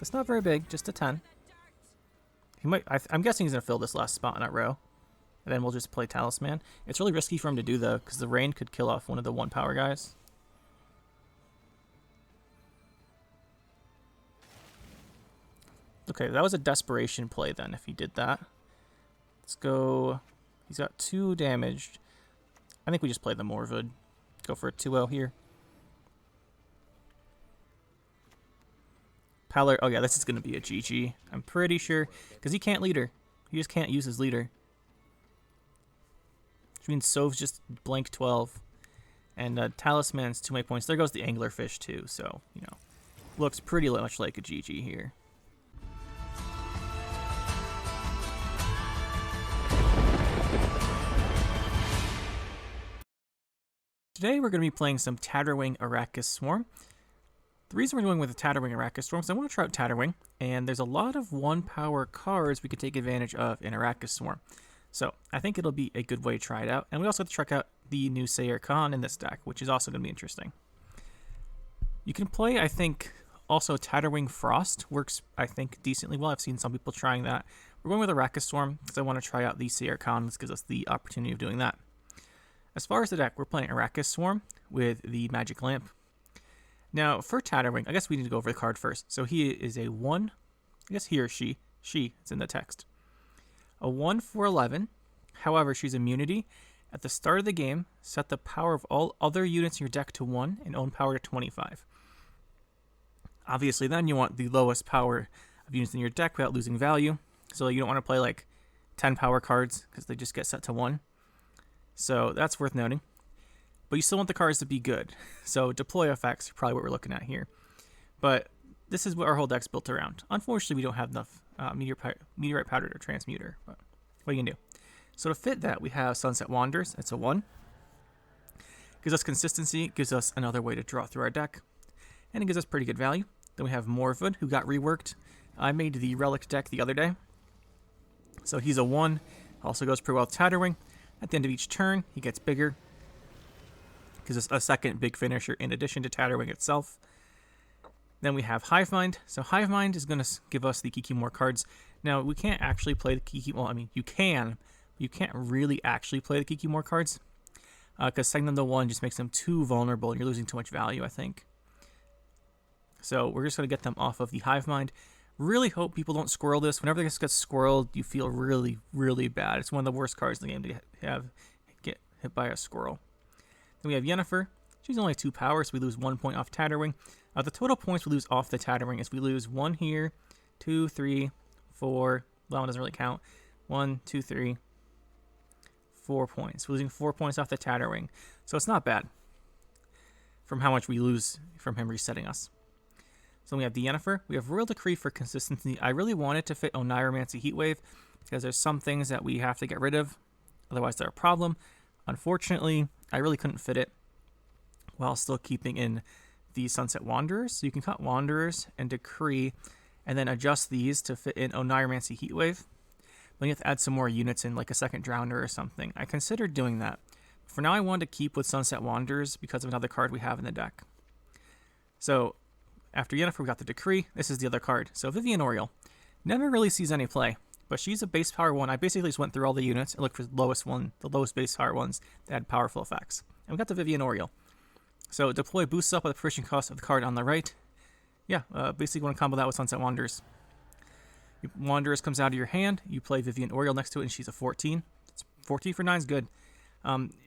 It's not very big, just a 10. He might. I'm guessing he's gonna fill this last spot in that row, and then we'll just play Talisman. It's really risky for him to do though, because the rain could kill off one of the 1 power guys. Okay, that was a desperation play then. If he did that, let's go. He's got 2 damaged. I think we just play the Morwood. Go for a 2-0 here. Pallor, oh yeah, this is going to be a GG. I'm pretty sure, because he can't leader. He just can't use his leader. Which means Sov's just blank 12. And Talisman's 2 points. There goes the Anglerfish too, so, you know, looks pretty much like a GG here. Today we're going to be playing some Tatterwing Arachas Swarm. The reason we're going with the Tatterwing Arachas Swarm is I want to try out Tatterwing, and there's a lot of 1 power cards we could take advantage of in Arachas Swarm. So I think it'll be a good way to try it out. And we also have to check out the new Rioghan in this deck, which is also going to be interesting. You can play, I think, also Tatterwing Frost works, I think, decently well. I've seen some people trying that. We're going with Arachas Swarm because I want to try out the Rioghan. This gives us the opportunity of doing that. As far as the deck, we're playing Arachas Swarm with the Magic Lamp. Now, for Tatterwing, I guess we need to go over the card first. So he is a 1, I guess he or she, it's in the text. A 1 for 11. However, she's immunity. At the start of the game, set the power of all other units in your deck to 1 and own power to 25. Obviously, then you want the lowest power of units in your deck without losing value. So you don't want to play like 10 power cards because they just get set to 1. So that's worth noting. But you still want the cards to be good. So deploy effects are probably what we're looking at here. But this is what our whole deck's built around. Unfortunately, we don't have enough meteorite powder or transmuter. But what are you going to do? So to fit that, we have Sunset Wanderers. It's a 1. Gives us consistency. Gives us another way to draw through our deck. And it gives us pretty good value. Then we have Morwood, who got reworked. I made the Relic deck the other day. So he's a 1. Also goes pretty well with Tatterwing. At the end of each turn, he gets bigger. Gives us a second big finisher in addition to Tatterwing itself. Then we have Hivemind. So Hivemind is going to give us the Kikimor cards. Now, we can't actually play the Kikimor. Well, I mean, you can. But you can't really actually play the Kikimor cards. Because setting them to 1 just makes them too vulnerable and you're losing too much value, I think. So we're just going to get them off of the Hivemind. Really hope people don't squirrel this. Whenever this gets squirreled, you feel really, really bad. It's one of the worst cards in the game to get hit by a squirrel. Then we have Yennefer. She's only 2 power, so we lose 1 point off Tatterwing. The total points we lose off the Tatterwing is we lose 1 here, 2, 3, 4. That one doesn't really count. 1, 2, 3, 4 points. We're losing 4 points off the Tatterwing. So it's not bad from how much we lose from him resetting us. So we have the Yennefer. We have Royal Decree for consistency. I really wanted to fit Oniromancy Heatwave because there's some things that we have to get rid of. Otherwise, they're a problem. Unfortunately, I really couldn't fit it while still keeping in the Sunset Wanderers. So you can cut Wanderers and Decree and then adjust these to fit in Oniromancy Heatwave. Then you have to add some more units in, like a second Drowner or something. I considered doing that. For now, I wanted to keep with Sunset Wanderers because of another card we have in the deck. So after Yennefer, we got the Decree. This is the other card. So Vivian Oriole never really sees any play, but she's a base power 1. I basically just went through all the units and looked for the lowest base power ones that had powerful effects. And we got the Vivian Oriole. So deploy boosts up with the proficiency cost of the card on the right. Yeah, basically want to combo that with Sunset Wanderers. Wanderers comes out of your hand. You play Vivian Oriole next to it, and she's a 14. 14 for 9 is good.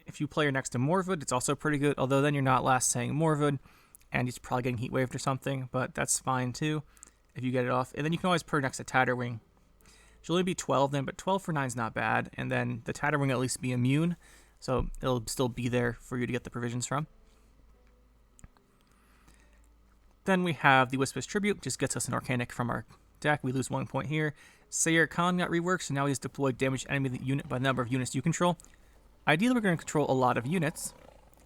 If you play her next to Morwood, it's also pretty good, although then you're not last saying Morwood. And he's probably getting heat waved or something, but that's fine too if you get it off. And then you can always put her next to Tatterwing. She'll only be 12 then, but 12 for 9 is not bad. And then the Tatterwing will at least be immune, so it'll still be there for you to get the provisions from. Then we have the Wisp's Tribute, just gets us an Organic from our deck. We lose 1 point here. Rioghan got reworked, so now he's deployed damage enemy unit by the number of units you control. Ideally, we're going to control a lot of units,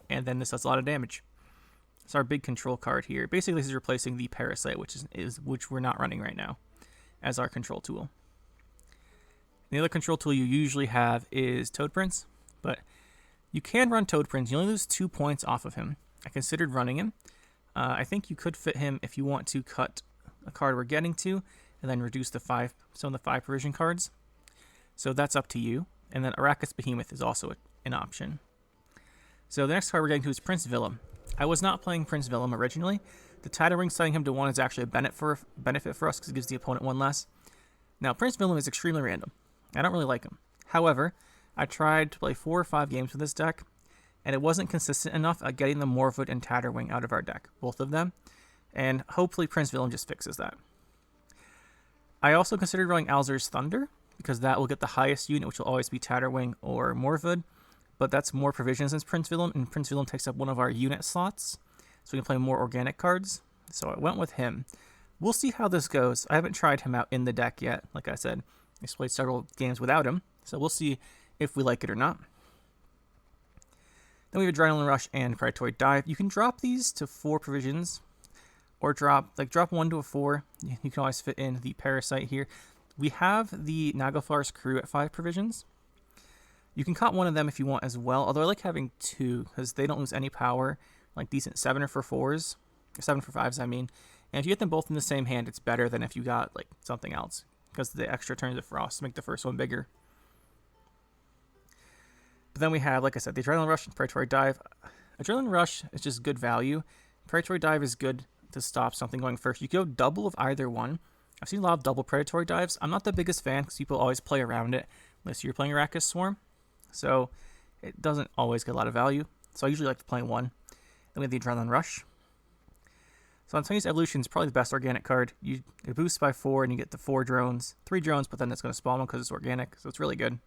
and then this does a lot of damage. It's our big control card here. Basically, this is replacing the Parasite, which we're not running right now, as our control tool. The other control tool you usually have is Toad Prince, but you can run Toad Prince. You only lose 2 points off of him. I considered running him. I think you could fit him if you want to cut a card we're getting to, and then reduce some of the 5 provision cards. So that's up to you. And then Arachas Behemoth is also an option. So the next card we're getting to is Prince Willem. I was not playing Prince Willem originally. The Tatterwing setting him to 1 is actually a benefit for us because it gives the opponent 1 less. Now, Prince Willem is extremely random. I don't really like him. However, I tried to play 4 or 5 games with this deck, and it wasn't consistent enough at getting the Morwood and Tatterwing out of our deck, both of them. And hopefully Prince Willem just fixes that. I also considered running Alzur's Thunder, because that will get the highest unit, which will always be Tatterwing or Morwood. But that's more provisions than Prince Willem, and Prince Willem takes up one of our unit slots, so we can play more organic cards. So I went with him. We'll see how this goes. I haven't tried him out in the deck yet. Like I said, I played several games without him, so we'll see if we like it or not. Then we have Adrenaline Rush and Predatory Dive. You can drop these to 4 provisions, or drop 1 to a 4. You can always fit in the Parasite here. We have the Naglfar's Crew at 5 provisions. You can cut one of them if you want as well, although I like having 2 because they don't lose any power, like decent 7 for 4s, or 7 for 5s, I mean. And if you get them both in the same hand, it's better than if you got like something else, because the extra turns of Frost make the first one bigger. But then we have, like I said, the Adrenaline Rush and Predatory Dive. Adrenaline Rush is just good value. Predatory Dive is good to stop something going first. You can go double of either one. I've seen a lot of double Predatory Dives. I'm not the biggest fan because people always play around it unless you're playing Arachas Swarm. So it doesn't always get a lot of value. So I usually like to play 1. Then we have the Adrenaline Rush. So Antonio's Evolution is probably the best organic card. It boosts by 4 and you get the 4 drones. 3 drones, but then it's going to spawn one because it's organic. So it's really good.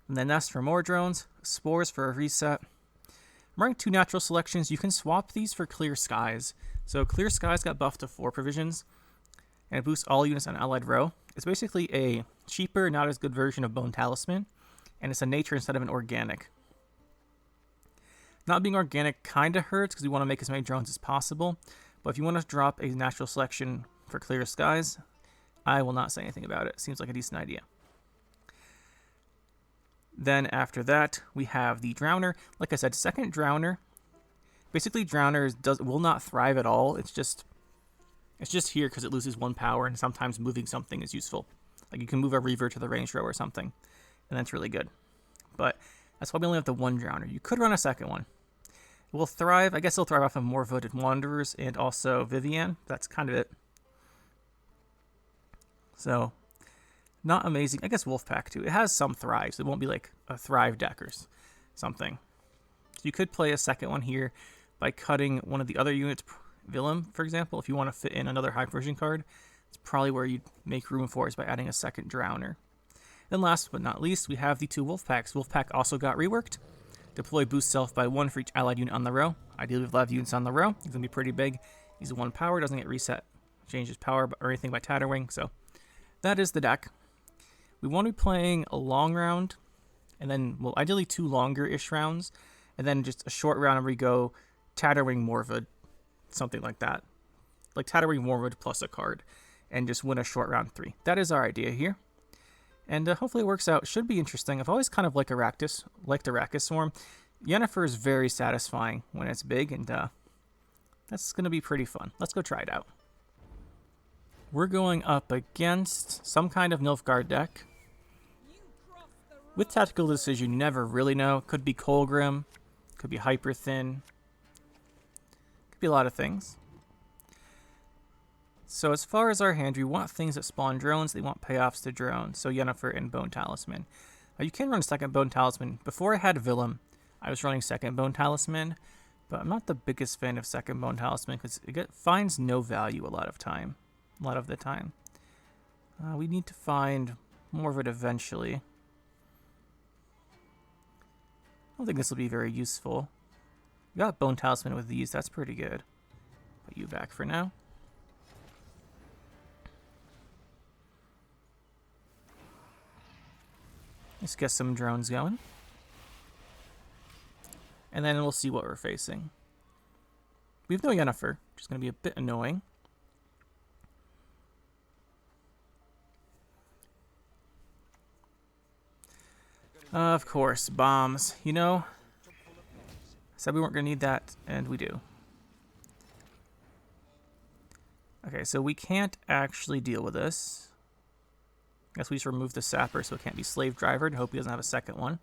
And then Nest for more drones. Spores for a reset. I'm running 2 natural selections. You can swap these for Clear Skies. So Clear Skies got buffed to 4 provisions. And it boosts all units on allied row. It's basically a cheaper, not as good version of Bone Talisman. And it's a nature instead of an organic. Not being organic kind of hurts because we want to make as many drones as possible. But if you want to drop a natural selection for Clear Skies, I will not say anything about it. Seems like a decent idea. Then after that, we have the Drowner. Like I said, second Drowner. Basically, Drowner will not thrive at all. It's just here because it loses 1 power, and sometimes moving something is useful. Like you can move a Reaver to the range row or something, and that's really good. But that's why we only have the 1 Drowner. You could run a second one. It will thrive. I guess it'll thrive off of more Voted Wanderers and also Vivian. That's kind of it. So, not amazing. I guess Wolfpack too. It has some thrives. It won't be like a thrive deck or something. So you could play a second one here by cutting one of the other units. Willem, for example, if you want to fit in another high provision card, it's probably where you'd make room for is by adding a second Drowner. Then last but not least, we have the 2 Wolfpacks. Wolfpack also got reworked. Deploy boost self by 1 for each allied unit on the row. Ideally, with a lot of units on the row, he's going to be pretty big. He's 1 power, doesn't get reset, changes power or anything by Tatterwing. So that is the deck. We want to be playing a long round, and then, well, ideally 2 longer-ish rounds, and then just a short round where we go Tatterwing Morwood, something like that. Like Tatterwing Morwood plus a card, and just win a short round 3. That is our idea here. And hopefully it works out. Should be interesting. I've always kind of liked Arachas Swarm. Yennefer is very satisfying when it's big, and that's going to be pretty fun. Let's go try it out. We're going up against some kind of Nilfgaard deck. With Tactical Decision, you never really know. Could be Colgrim, could be Hyper Thin, could be a lot of things. So as far as our hand, we want things that spawn drones. They want payoffs to drones. So Yennefer and Bone Talisman. You can run second Bone Talisman. Before I had Willem, I was running second Bone Talisman, but I'm not the biggest fan of second Bone Talisman because it finds no value a lot of the time. We need to find more of it eventually. I don't think this will be very useful. We got Bone Talisman with these. That's pretty good. Put you back for now. Let's get some drones going. And then we'll see what we're facing. We have no Yennefer, which is going to be a bit annoying. Of course, bombs. You know, I said we weren't going to need that, and we do. Okay, so we can't actually deal with this. I guess we just remove the sapper so it can't be slave drivered. Hope he doesn't have a second one.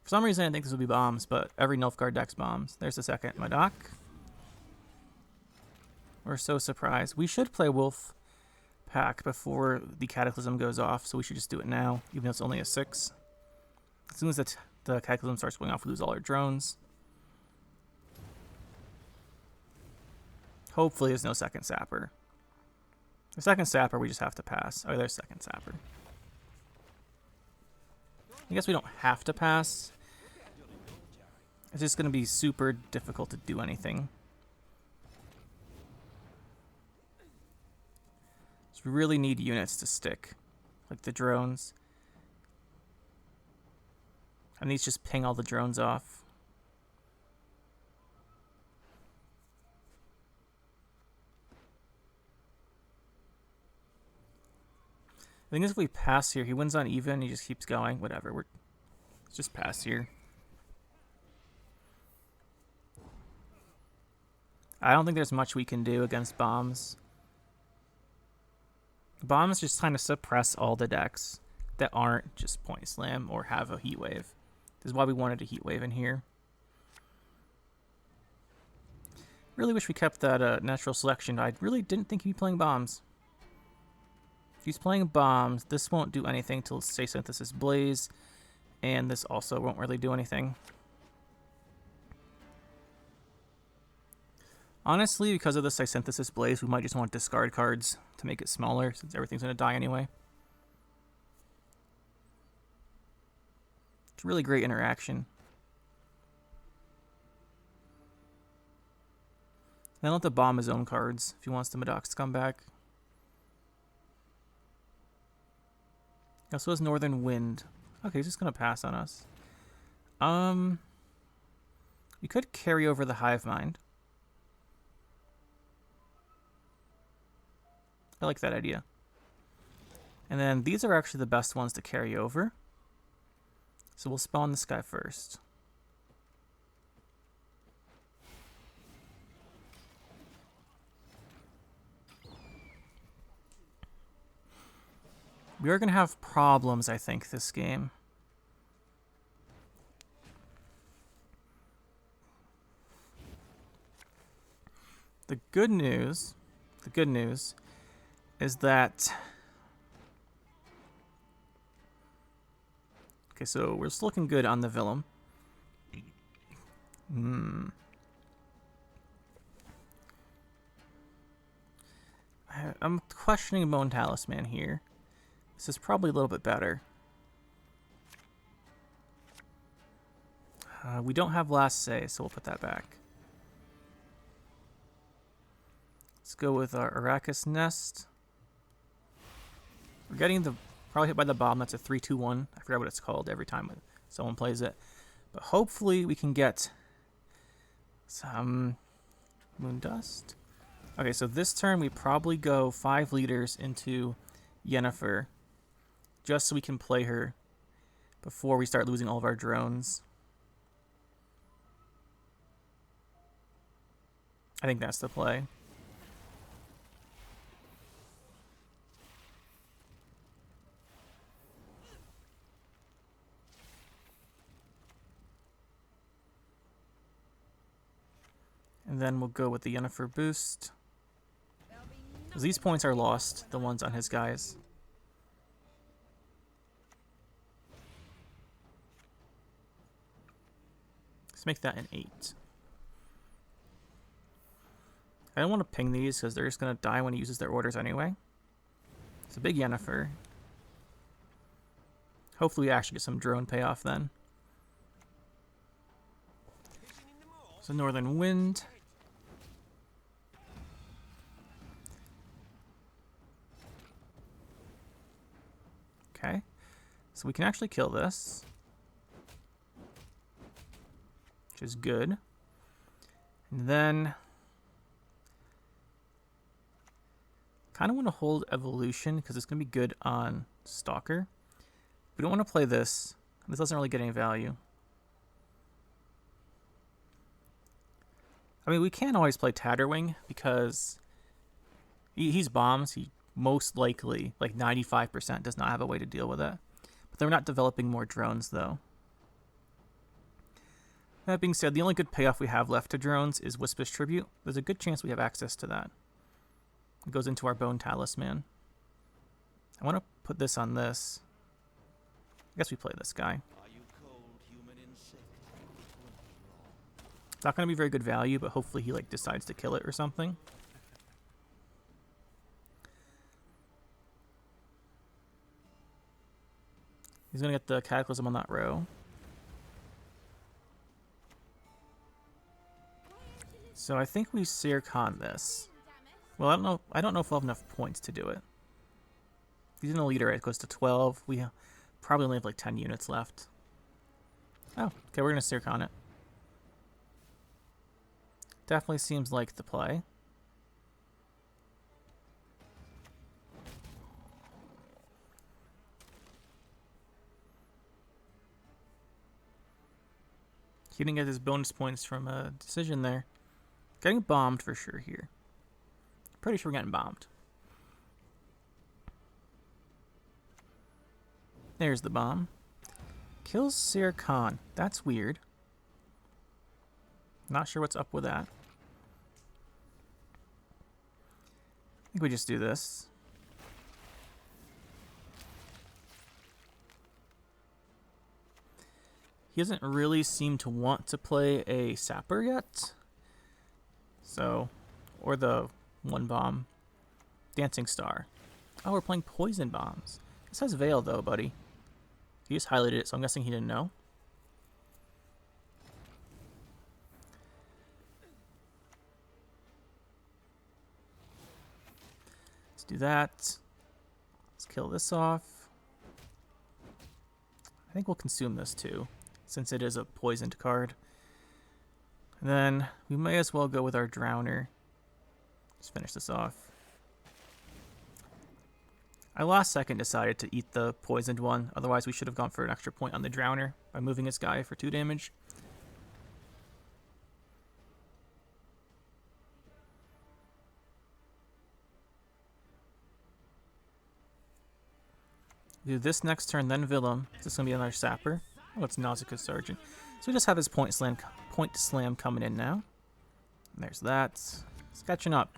For some reason I think this would be bombs, but every Nilfgaard deck's bombs. There's the second Madoc. We're so surprised. We should play Wolf Pack before the Cataclysm goes off, so we should just do it now, even though it's only a 6. As soon as the Cataclysm starts going off, we lose all our drones. Hopefully there's no second Sapper. The second Sapper we just have to pass. Oh, there's second Sapper. I guess we don't have to pass. It's just going to be super difficult to do anything. So we really need units to stick, like the drones. And these just ping all the drones off. The thing is, if we pass here, he wins on even, he just keeps going. Whatever, let's just pass here. I don't think there's much we can do against bombs. Bombs just kind of suppress all the decks that aren't just Point Slam or have a Heat Wave. This is why we wanted a Heat Wave in here. Really wish we kept that natural selection. I really didn't think he'd be playing bombs. If he's playing bombs, this won't do anything till say Synthesis Blaze, and this also won't really do anything. Honestly, because of the Synthesis Blaze, we might just want to discard cards to make it smaller, since everything's going to die anyway. It's a really great interaction. Then let the bomb his own cards if he wants the Madocs to come back. He also has Northern Wind. Okay, he's just going to pass on us. We could carry over the Hive Mind. I like that idea. And then these are actually the best ones to carry over. So we'll spawn this guy first. We are going to have problems, I think, this game. The good news is that... Okay, so we're just looking good on the Villum. I'm questioning Bone Talisman here. This is probably a little bit better. We don't have Last Say, so we'll put that back. Let's go with our Arachas Nest. We're getting probably hit by the bomb. That's a 3-2-1. I forgot what it's called every time someone plays it. But hopefully we can get some Moon Dust. Okay, so this turn we probably go 5 leaders into Yennefer, just so we can play her before we start losing all of our drones. I think that's the play. And then we'll go with the Yennefer boost. Because these points are lost, the ones on his guys. Let's make that an 8. I don't want to ping these because they're just going to die when he uses their orders anyway. It's a big Yennefer. Hopefully we actually get some drone payoff then. So Northern Wind. Okay. So we can actually kill this, which is good. And then kind of want to hold Evolution because it's going to be good on Stalker. We don't want to play this. This doesn't really get any value. I mean, we can always play Tatterwing because he's bombs. He most likely, like 95%, does not have a way to deal with it. But they're not developing more drones, though. That being said, the only good payoff we have left to drones is Wispus Tribute. There's a good chance we have access to that. It goes into our Bone Talisman. I want to put this on this. I guess we play this guy. It's not going to be very good value, but hopefully he like decides to kill it or something. He's going to get the Cataclysm on that row. So I think we Sircon this. Well, I don't know if we'll have enough points to do it. He's in a leader, it goes to 12. We probably only have like 10 units left. Oh, okay, we're going to Sircon it. Definitely seems like the play. He didn't get his bonus points from a decision there. Getting bombed for sure here. Pretty sure we're getting bombed. There's the bomb. Kills Sircon. That's weird. Not sure what's up with that. I think we just do this. He doesn't really seem to want to play a Sapper yet. So, or the one bomb. Dancing Star. Oh, we're playing Poison Bombs. This has Veil though, buddy. He just highlighted it, so I'm guessing he didn't know. Let's do that. Let's kill this off. I think we'll consume this too, since it is a poisoned card. And then we may as well go with our Drowner. Let's finish this off. I last second decided to eat the poisoned one, otherwise we should have gone for an extra point on the Drowner by moving his guy for 2 damage. Do this next turn, then Willem. Is this going to be another Sapper? Oh, it's Nausicaa's Sergeant. So we just have his point slam coming in now. And there's that. It's catching up.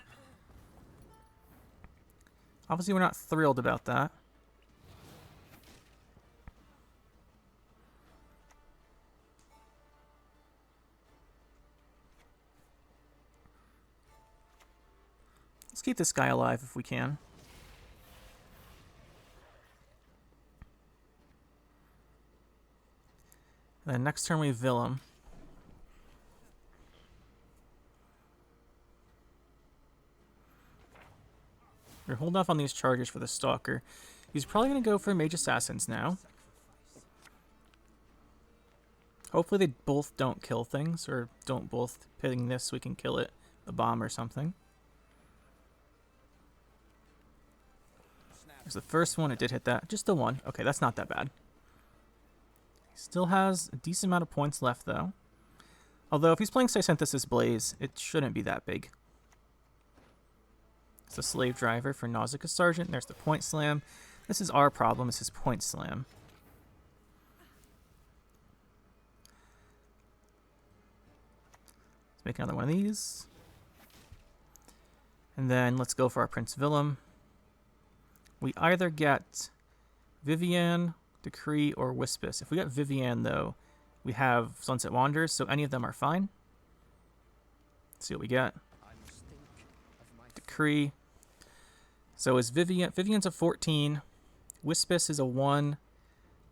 Obviously, we're not thrilled about that. Let's keep this guy alive if we can. And then next turn we Willem. We're holding off on these charges for the Stalker. He's probably going to go for Mage Assassins now. Hopefully they both don't kill things, or don't both ping this so we can kill it, a bomb or something. There's the first one, it did hit that. Just the one. Okay, that's not that bad. He still has a decent amount of points left, though. Although, if he's playing Synthesis Blaze, it shouldn't be that big. It's a Slave Driver for Nausicaa's Sergeant. There's the Point Slam. This is our problem, is his Point Slam. Let's make another one of these. And then let's go for our Prince Willem. We either get Vivian, Decree, or Wispus. If we get Vivian, though, we have Sunset Wanderers, so any of them are fine. Let's see what we get. Decree. So is Vivian's a 14. Wispus is a 1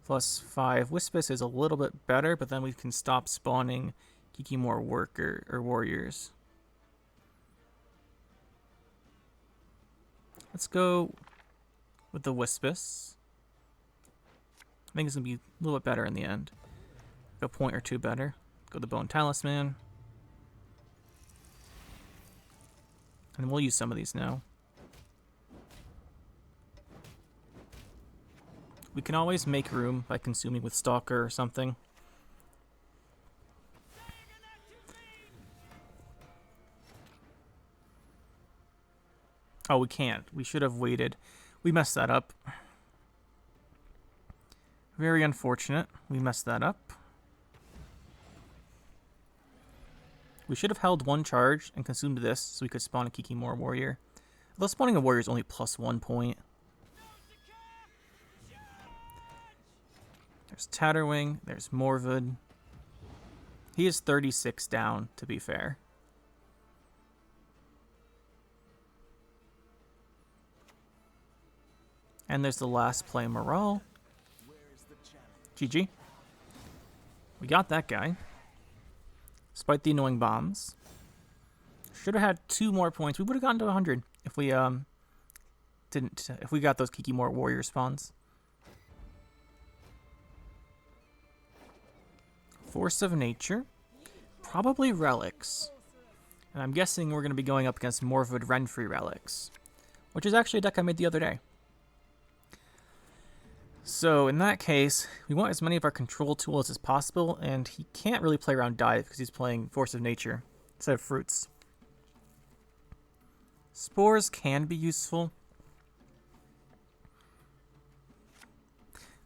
plus 5. Wispus is a little bit better, but then we can stop spawning Kikimor Worker or Warriors. Let's go with the Wispus. I think it's going to be a little bit better in the end. Go a point or two better. Go the Bone Talisman. And we'll use some of these now. We can always make room by consuming with Stalker or something. Oh, we can't. We should have waited. We messed that up. Very unfortunate. We messed that up. We should have held one charge and consumed this so we could spawn a Kikimora warrior. Although spawning a warrior is only +1 point. There's Tatterwing. There's Morwood. He is 36 down, to be fair. And there's the last play, Morale. GG. We got that guy. Despite the annoying bombs. Should have had 2 more points. We would have gotten to 100 if we if we got those Kikimora warrior spawns. Force of Nature. Probably Relics. And I'm guessing we're going to be going up against Morwood Renfrey Relics. Which is actually a deck I made the other day. So in that case, we want as many of our control tools as possible, and he can't really play around Dive because he's playing Force of Nature instead of Fruits. Spores can be useful,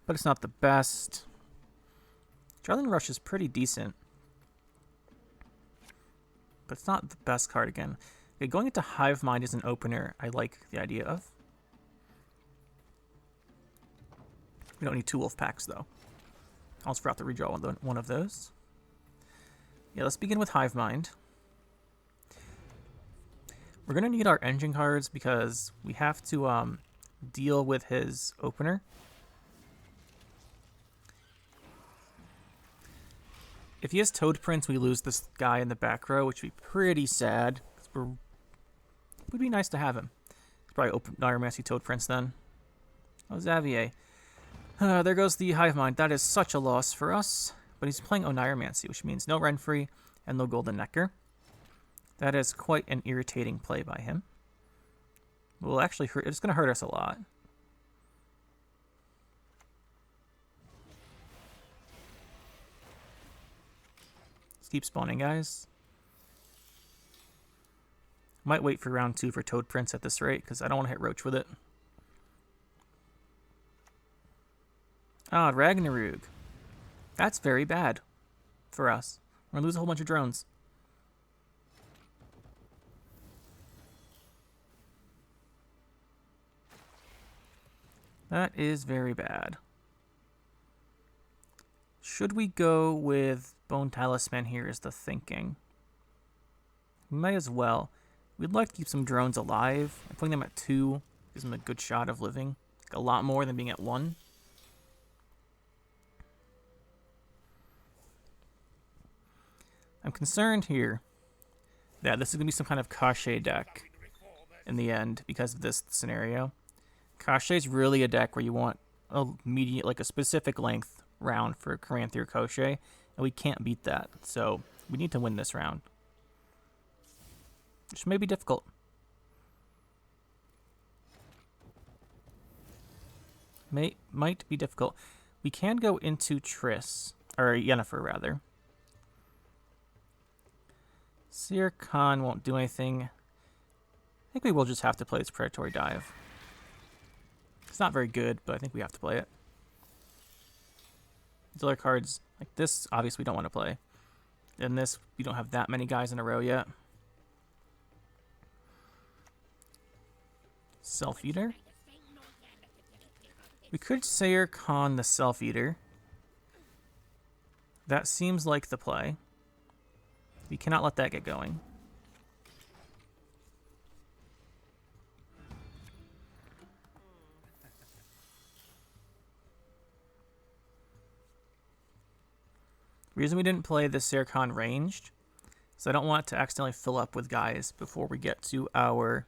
but it's not the best. Adrenaline Rush is pretty decent, but it's not the best card again. Okay, going into Hive Mind as an opener, I like the idea of. We don't need 2 wolf packs, though. I almost forgot to redraw one of those. Yeah, let's begin with Hive Mind. We're going to need our engine cards because we have to deal with his opener. If he has Toad Prince, we lose this guy in the back row, which would be pretty sad. It would be nice to have him. Probably open Neuromancy Toad Prince then. Oh, Xavier. There goes the Hive Mind. That is such a loss for us. But he's playing Oneiromancy, which means no Renfrey and no Golden Necker. That is quite an irritating play by him. It will actually hurt. It's going to hurt us a lot. Let's keep spawning, guys. Might wait for round 2 for Toad Prince at this rate, because I don't want to hit Roach with it. Ah, Ragnarug. That's very bad for us. We're going to lose a whole bunch of drones. That is very bad. Should we go with Bone Talisman here is the thinking. We might as well. We'd like to keep some drones alive. And putting them at 2 gives them a good shot of living. A lot more than being at 1. I'm concerned here that this is going to be some kind of Kashe deck in the end because of this scenario. Kashe is really a deck where you want a medium, like a specific length round for Caranthir or Koshe, and we can't beat that. So we need to win this round, which may be difficult. Might be difficult. We can go into Triss, or Yennefer rather. Seer Khan won't do anything. I think we will just have to play this Predatory Dive. It's not very good, but I think we have to play it. These other cards, like this, obviously we don't want to play. And this, we don't have that many guys in a row yet. Self-Eater. We could Seer Khan the Self-Eater. That seems like the play. We cannot let that get going. The reason we didn't play the Seer Khan ranged is I don't want it to accidentally fill up with guys before we get to our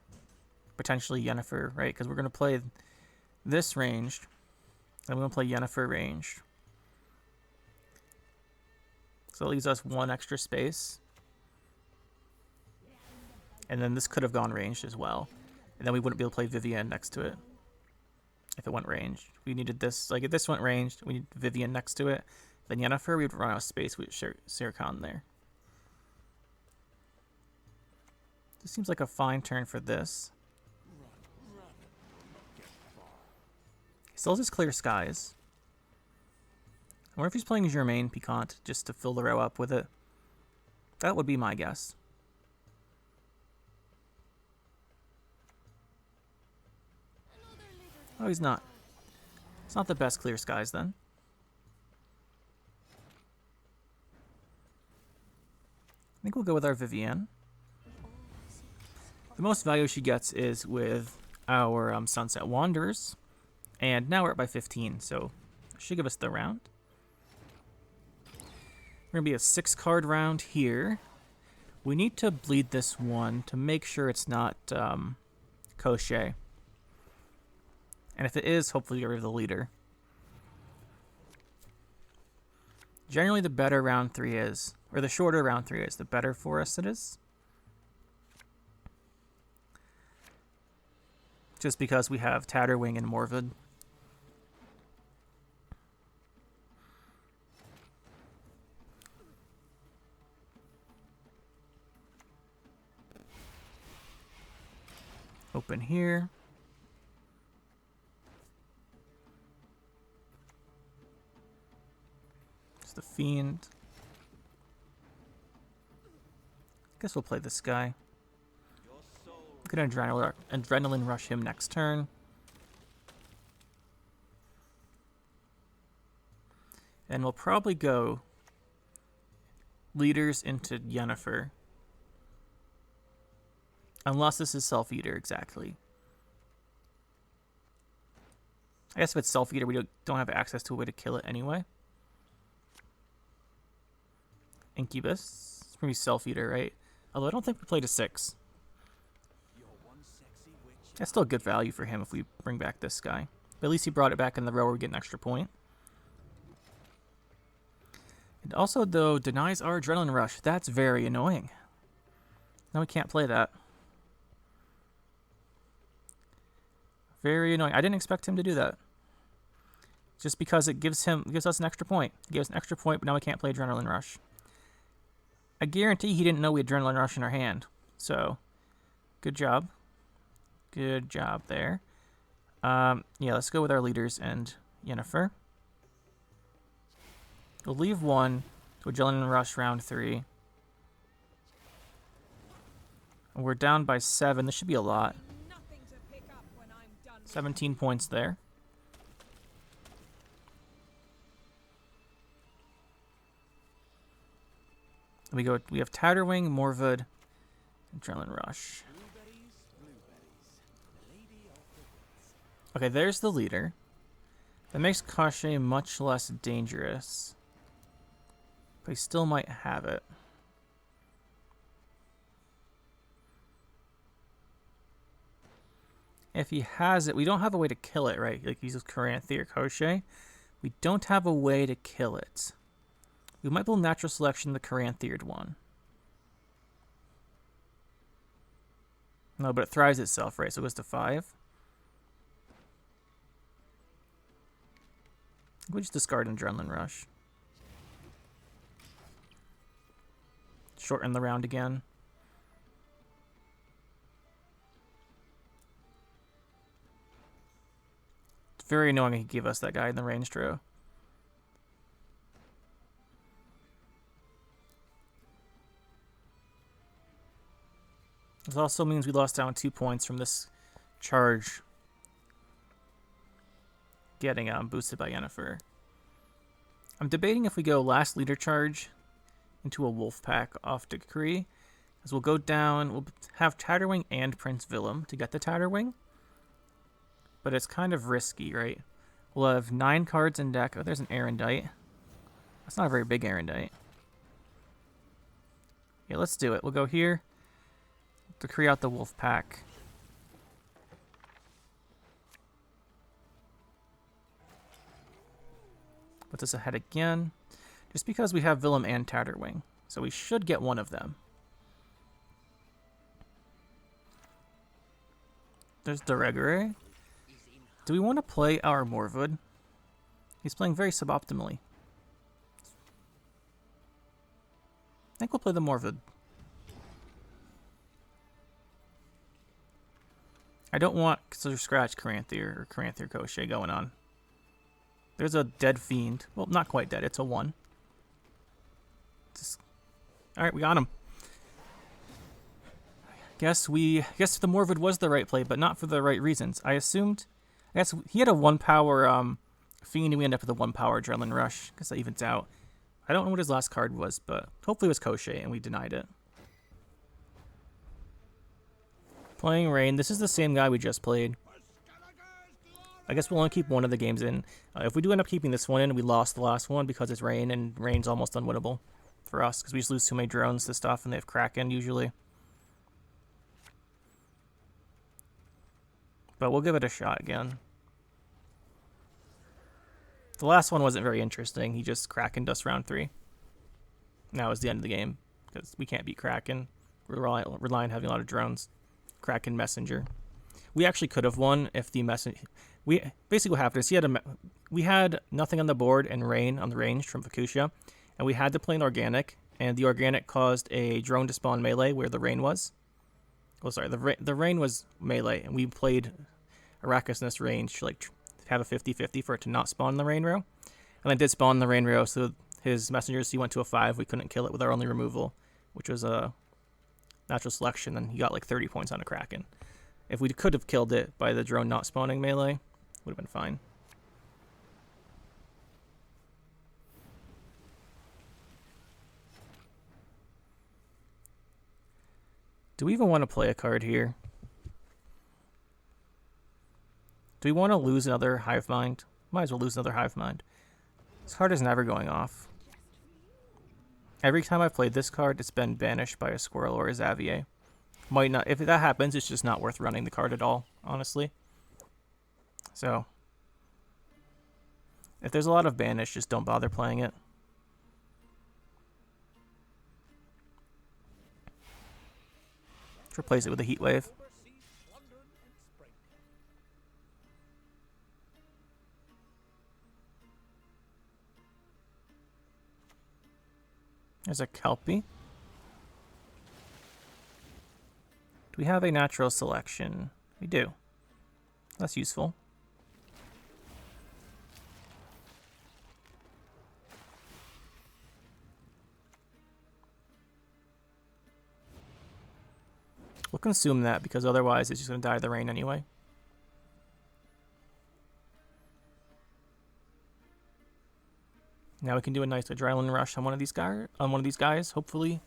potentially Yennefer, right? Because we're going to play this ranged, and we're going to play Yennefer ranged. So it leaves us 1 extra space. And then this could have gone ranged as well. And then we wouldn't be able to play Vivienne next to it if it went ranged. We needed this, like if this went ranged, we need Vivienne next to it. Then Yennefer, we would run out of space with Seer Khan there. This seems like a fine turn for this. Still has Clear Skies. I wonder if he's playing Germain Piquant just to fill the row up with it. That would be my guess. Oh, he's not. It's not the best Clear Skies then. I think we'll go with our Vivienne. The most value she gets is with our Sunset Wanderers. And now we're up by 15, so should give us the round. We're going to be a 6-card round here. We need to bleed this one to make sure it's not Cochet. And if it is, hopefully get rid of the leader. Generally, the better round 3 is, or the shorter round 3 is, the better for us it is. Just because we have Tatterwing and Morvid. Open here. It's the Fiend. Guess we'll play this guy. I'm gonna adrenaline rush him next turn. And we'll probably go leaders into Yennefer. Unless this is Self-Eater, exactly. I guess if it's Self-Eater, we don't have access to a way to kill it anyway. Incubus. It's going to be Self-Eater, right? Although I don't think we played a 6. That's still a good value for him if we bring back this guy. But at least he brought it back in the row where we get an extra point. And also, though, denies our Adrenaline Rush. That's very annoying. Now we can't play that. Very annoying. I didn't expect him to do that. Just because it gives us an extra point. It gives us an extra point, but now we can't play Adrenaline Rush. I guarantee he didn't know we had Adrenaline Rush in our hand. So, good job. Good job there. Yeah, let's go with our leaders and Yennefer. We'll leave one to Adrenaline Rush round 3. And we're down by 7. This should be a lot. 17 points there. We have Tatterwing, Morvid, Adrenaline Rush. Okay, there's the leader. That makes Cochet much less dangerous. But he still might have it. If he has it, we don't have a way to kill it, right? Like, he's with Caranthe or Cochet. We don't have a way to kill it. We might build Natural Selection the Caranthered one. No, but it thrives itself, right? So it goes to 5. We just discard an Adrenaline Rush. Shorten the round again. It's very annoying he gave us that guy in the ranged row. This also means we lost down 2 points from this charge getting boosted by Yennefer. I'm debating if we go last leader charge into a wolf pack off Decree, as we'll go down, we'll have Tatterwing and Prince Willem to get the Tatterwing, but it's kind of risky, right? We'll have 9 cards in deck. Oh, there's an Erendite. That's not a very big Erendite. Yeah, let's do it. We'll go here. Decree out the wolf pack. Put this ahead again. Just because we have Willem and Tatterwing. So we should get one of them. There's Deregere. Do we want to play our Morvid? He's playing very suboptimally. I think we'll play the Morvid. I don't want Scratch Caranthe or Caranthe or Cochet going on. There's a dead fiend. Well, not quite dead. It's a 1. Alright, we got him. Guess the Morvid was the right play, but not for the right reasons. I guess he had a 1 power fiend, and we ended up with a 1 power Adrenaline Rush. Guess that evens out. I don't know what his last card was, but hopefully it was Koshé, and we denied it. Playing Rain. This is the same guy we just played. I guess we'll only keep one of the games in. If we do end up keeping this one in, we lost the last one because it's Rain, and Rain's almost unwinnable for us because we just lose too many drones to stuff, and they have Kraken usually. But we'll give it a shot again. The last one wasn't very interesting. He just Krakened us round 3. Now is the end of the game because we can't beat Kraken. We're relying on having a lot of drones. Kraken Messenger. We actually could have won if the messenger. Basically what happened is we had nothing on the board and Rain on the range from Fukushia, and we had to play an organic, and the organic caused a drone to spawn melee where the Rain was. Oh, sorry, the Rain was melee, and we played Arachas in this range to like have a 50-50 for it to not spawn in the Rain row, and it did spawn in the Rain row. So his messengers, he went to a 5. We couldn't kill it with our only removal, which was a natural selection, and he got like 30 points on a Kraken. If we could have killed it by the drone not spawning melee, would have been fine. Do we even want to play a card here? Do we want to lose another Hive Mind? Might as well lose another Hive Mind. This card is never going off. Every time I've played this card, it's been banished by a Squirrel or a Xavier. Might not. If that happens, it's just not worth running the card at all, honestly. So, if there's a lot of banish, just don't bother playing it. Let's replace it with a Heat Wave. There's a Kelpie. Do we have a natural selection? We do. That's useful. We'll consume that because otherwise it's just going to die of the rain anyway. Now we can do a nice adrenaline rush on one of these guys, hopefully.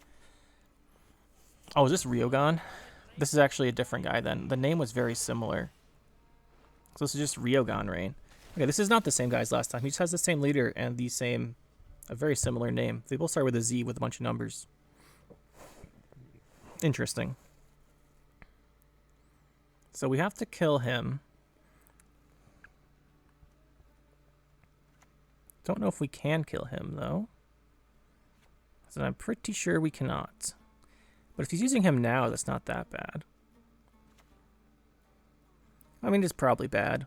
Oh, is this Rioghan? This is actually a different guy then. The name was very similar. So this is just Rioghan Rain. Okay, this is not the same guy as last time. He just has the same leader and a very similar name. They both start with a Z with a bunch of numbers. Interesting. So we have to kill him. Don't know if we can kill him, though. So I'm pretty sure we cannot. But if he's using him now, that's not that bad. I mean, it's probably bad.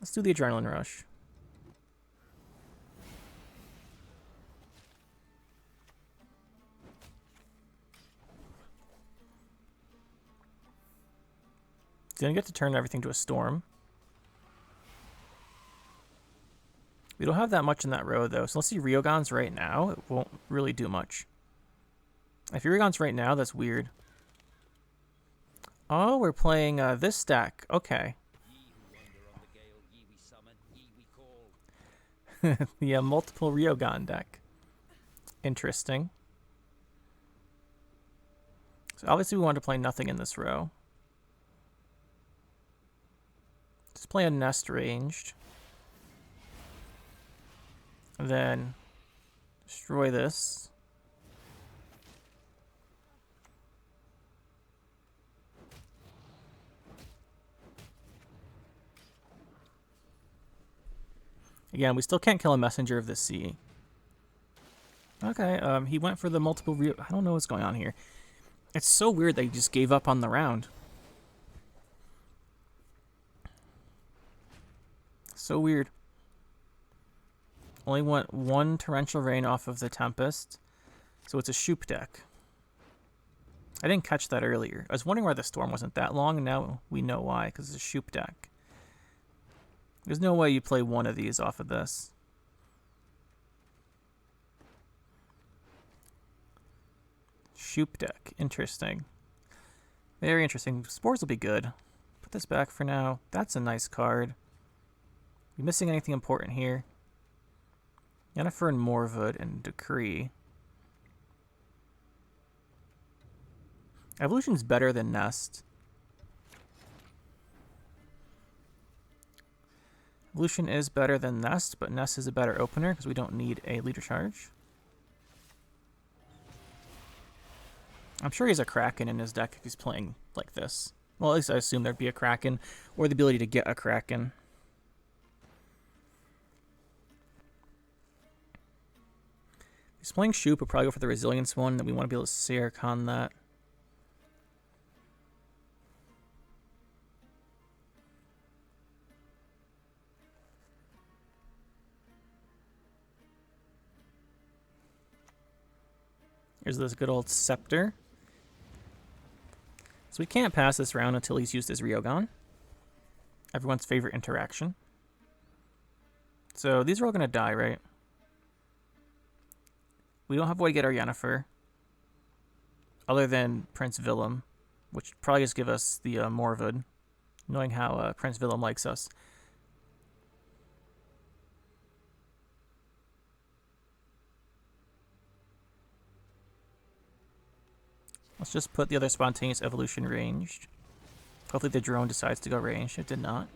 Let's do the adrenaline rush. He's gonna get to turn everything to a storm. We don't have that much in that row, though. So let's see Rioghan's right now. It won't really do much. If Rioghan's right now, that's weird. Oh, we're playing this deck. Okay. The multiple Rioghan deck. Interesting. So obviously we want to play nothing in this row. Let's play a Nest ranged. And then destroy this. Again, we still can't kill a Messenger of the Sea. Okay, he went for the multiple I don't know what's going on here. It's so weird that he just gave up on the round. So weird. Only went one Torrential Rain off of the Tempest. So it's a Shoop deck. I didn't catch that earlier. I was wondering why the Storm wasn't that long, and now we know why, because it's a Shoop deck. There's no way you play one of these off of this. Shoop deck. Interesting. Very interesting. Spores will be good. Put this back for now. That's a nice card. You missing anything important here? Yennefer and Morwood and Decree. Evolution's better than Nest. Evolution is better than Nest, but Nest is a better opener because we don't need a leader charge. I'm sure he has a Kraken in his deck if he's playing like this. Well, at least I assume there'd be a Kraken, or the ability to get a Kraken. If he's playing Shoop, we'll probably go for the Resilience one, then we want to be able to Sarkhan that. Here's this good old Scepter. So we can't pass this round until he's used his Rioghan. Everyone's favorite interaction. So these are all going to die, right? We don't have a way to get our Yennefer. Other than Prince Willem, which probably just give us the Morwood, knowing how Prince Willem likes us. Let's just put the other Spontaneous Evolution ranged. Hopefully the drone decides to go ranged. It did not.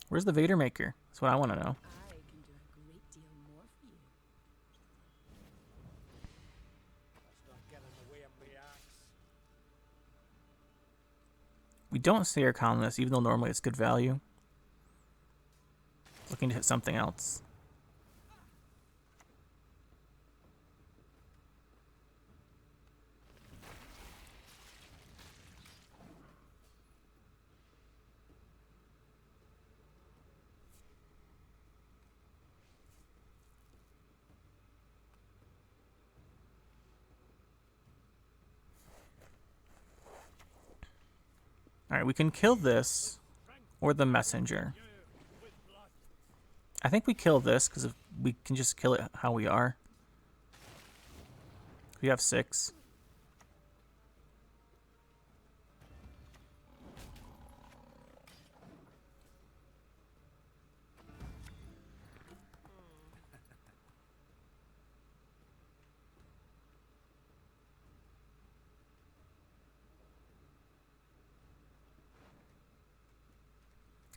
Where's the Vader Maker? That's what I want to know. We don't see our colonists, even though normally it's good value. Looking to hit something else. Alright, we can kill this, or the messenger. I think we kill this, because we can just kill it how we are. We have 6.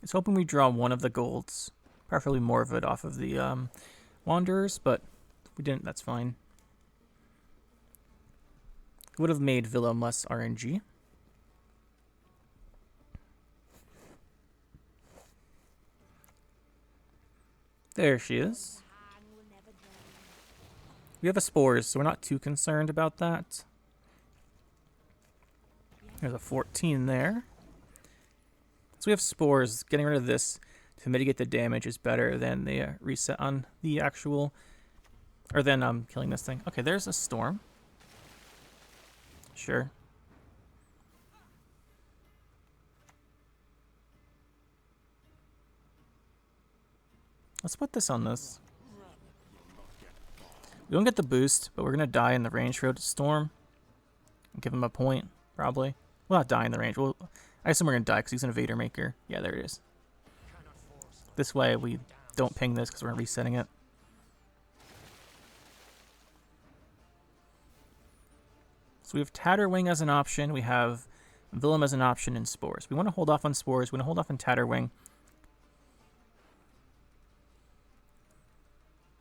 It's hoping we draw one of the golds, preferably Morwood off of the Wanderers, but if we didn't, that's fine. Would have made Willem less RNG. There she is. We have a Spores, so we're not too concerned about that. There's a 14 there. So we have Spores. Getting rid of this to mitigate the damage is better than the reset on the actual, or than killing this thing. Okay, there's a Storm. Sure. Let's put this on this. We don't get the boost, but we're going to die in the range road to Storm. Give him a point, probably. We'll not die in the range. I assume we're going to die because he's an Vader Maker. Yeah, there it is. This way we don't ping this because we're resetting it. So we have Tatterwing as an option. We have Willem as an option and Spores. We want to hold off on Spores. We want to hold off on Tatterwing.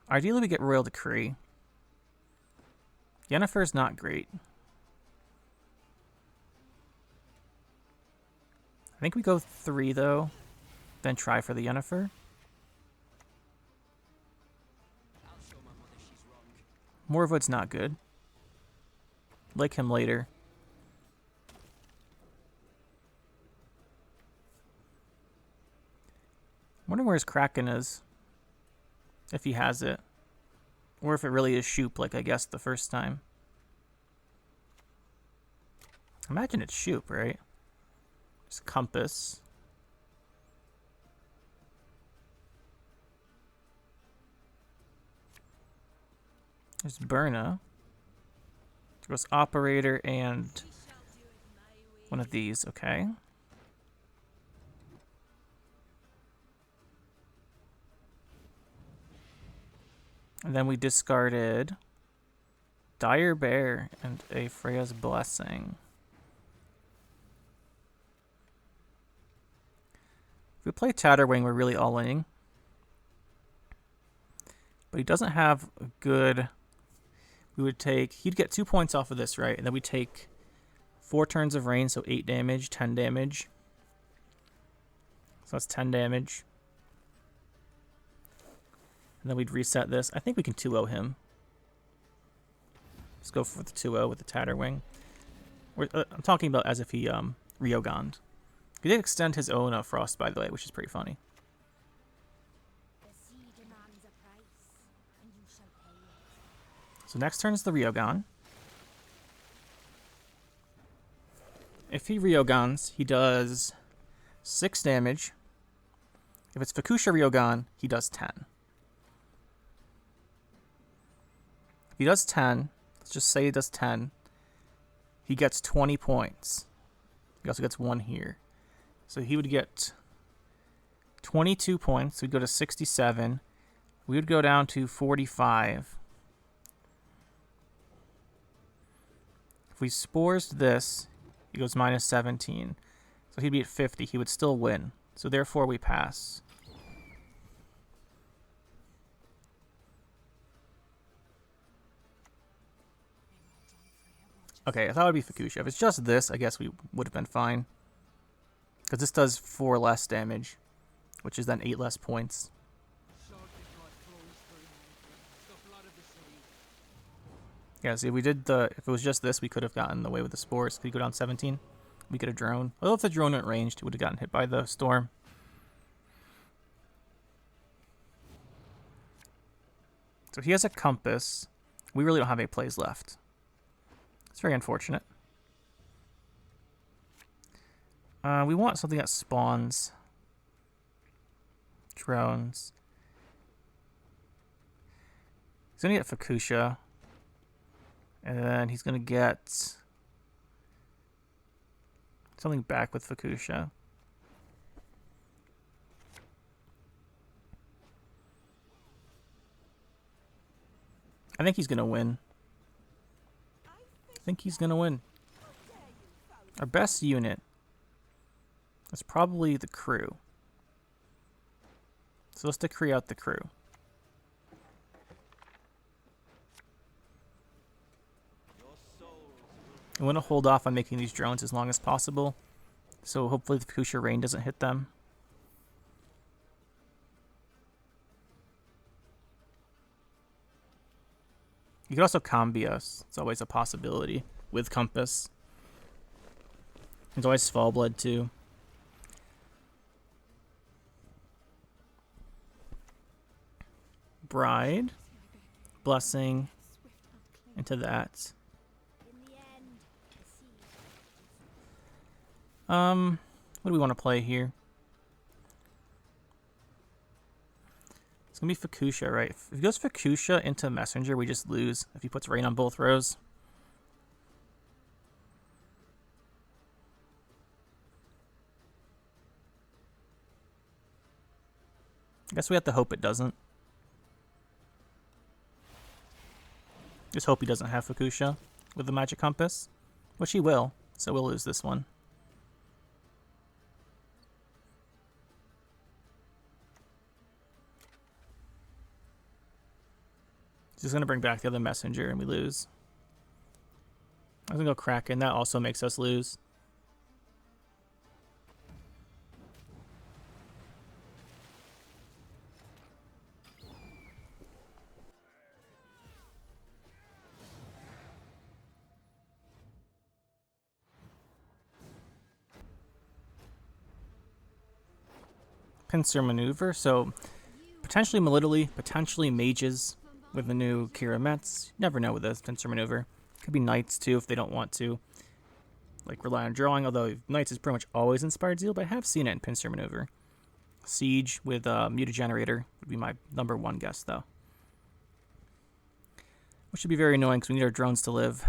Ideally, we get Royal Decree. Yennefer is not great. I think we go 3, though, then try for the Yennefer. Morwood's not good. Like him later. I'm wondering where his Kraken is. If he has it. Or if it really is Shoop, like I guessed the first time. Imagine it's Shoop, right? It's Compass. There's Burna. There's Operator and one of these, okay. And then we discarded Dire Bear and a Freya's Blessing. If we play Tatterwing, we're really all-in. But he doesn't have a good... We would take... He'd get 2 points off of this, right? And then we take 4 turns of rain, so 8 damage, 10 damage. So that's 10 damage. And then we'd reset this. I think we can 2-0 him. Let's go for the 2-0 with the Tatterwing. I'm talking about as if he Rioghan'd. He did extend his own Frost, by the way, which is pretty funny. So next turn is the Rioghan. If he Rioghans, he does 6 damage. If it's Fukusha Rioghan, he does 10. If he does 10, let's just say he does 10, he gets 20 points. He also gets 1 here. So he would get 22 points. We'd go to 67. We would go down to 45. If we Spores this, he goes minus 17. So he'd be at 50. He would still win. So therefore we pass. Okay, I thought it would be Fukusha. If it's just this, I guess we would have been fine. Because this does 4 less damage, which is then 8 less points. Yeah, see, if it was just this, we could have gotten away with the Spores. Could he go down 17? We could have drone. Well, if the drone went ranged, he would have gotten hit by the storm. So he has a Compass. We really don't have any plays left. It's very unfortunate. We want something that spawns drones. He's going to get Fukusha. And then he's going to get something back with Fukusha. I think he's going to win. I think he's going to win. Our best unit is probably the crew. So let's decree out the crew. I want to hold off on making these drones as long as possible. So hopefully the Fukusha rain doesn't hit them. You could also combi us. It's always a possibility with Compass. There's always Fall Blood too. Bride. Blessing. Into that. What do we want to play here? It's going to be Fukusha, right? If he goes Fukusha into Messenger, we just lose if he puts rain on both rows. I guess we have to hope it doesn't. Just hope he doesn't have Fukusha with the Magic Compass, which he will, so we'll lose this one. He's going to bring back the other Messenger and we lose. I'm going to go Kraken. That also makes us lose. Pincer Maneuver. So potentially Melidoli, potentially Mages with the new Kira Mets. Never know with this pincer maneuver. Could be Knights too if they don't want to like rely on drawing, although Knights is pretty much always Inspired Zeal, but I have seen it in pincer maneuver. Siege with Mutagenerator would be my number one guess though. Which should be very annoying because we need our drones to live.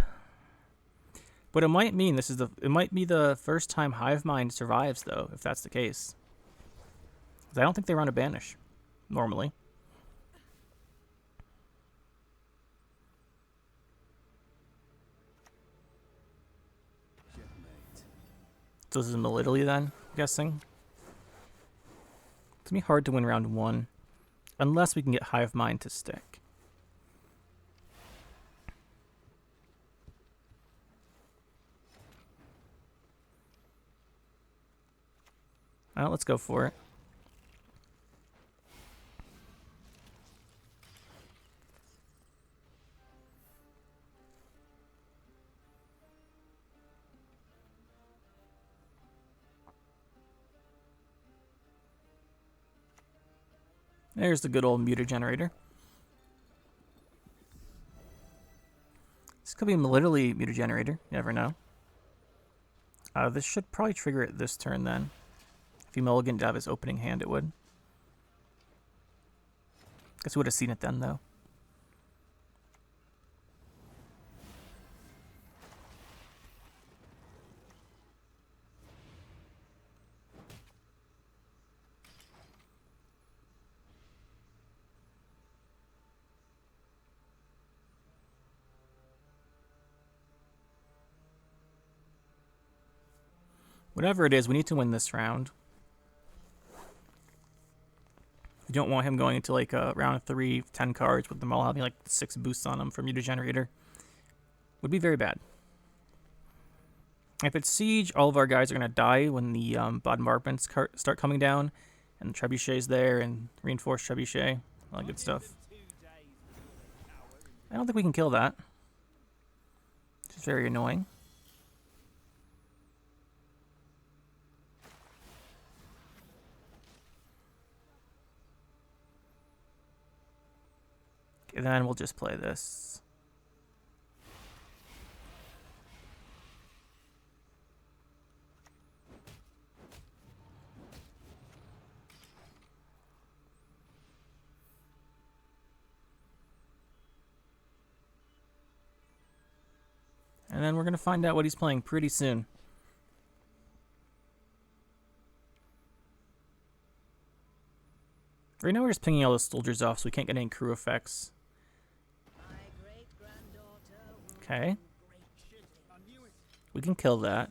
But it might mean it might be the first time Hive Mind survives though, if that's the case. I don't think they run a banish normally. So this is Middle Italy then, I'm guessing. It's gonna be hard to win round 1 unless we can get Hive Mind to stick. Alright, let's go for it. There's the good old Mutagenerator. This could be literally Mutagenerator, you never know. This should probably trigger it this turn then. If he mulliganed out of his opening hand, it would. Guess we would have seen it then, though. Whatever it is, we need to win this round. We don't want him going into like a round of 3, 10 cards with them all having like 6 boosts on them from Mutagenerator. Would be very bad. If it's Siege, all of our guys are going to die when the bombardments start coming down. And the Trebuchet's there and reinforced Trebuchet. All that good stuff. I don't think we can kill that. Which is very annoying. And then we'll just play this. And then we're going to find out what he's playing pretty soon. Right now we're just pinging all those soldiers off so we can't get any crew effects. Okay. We can kill that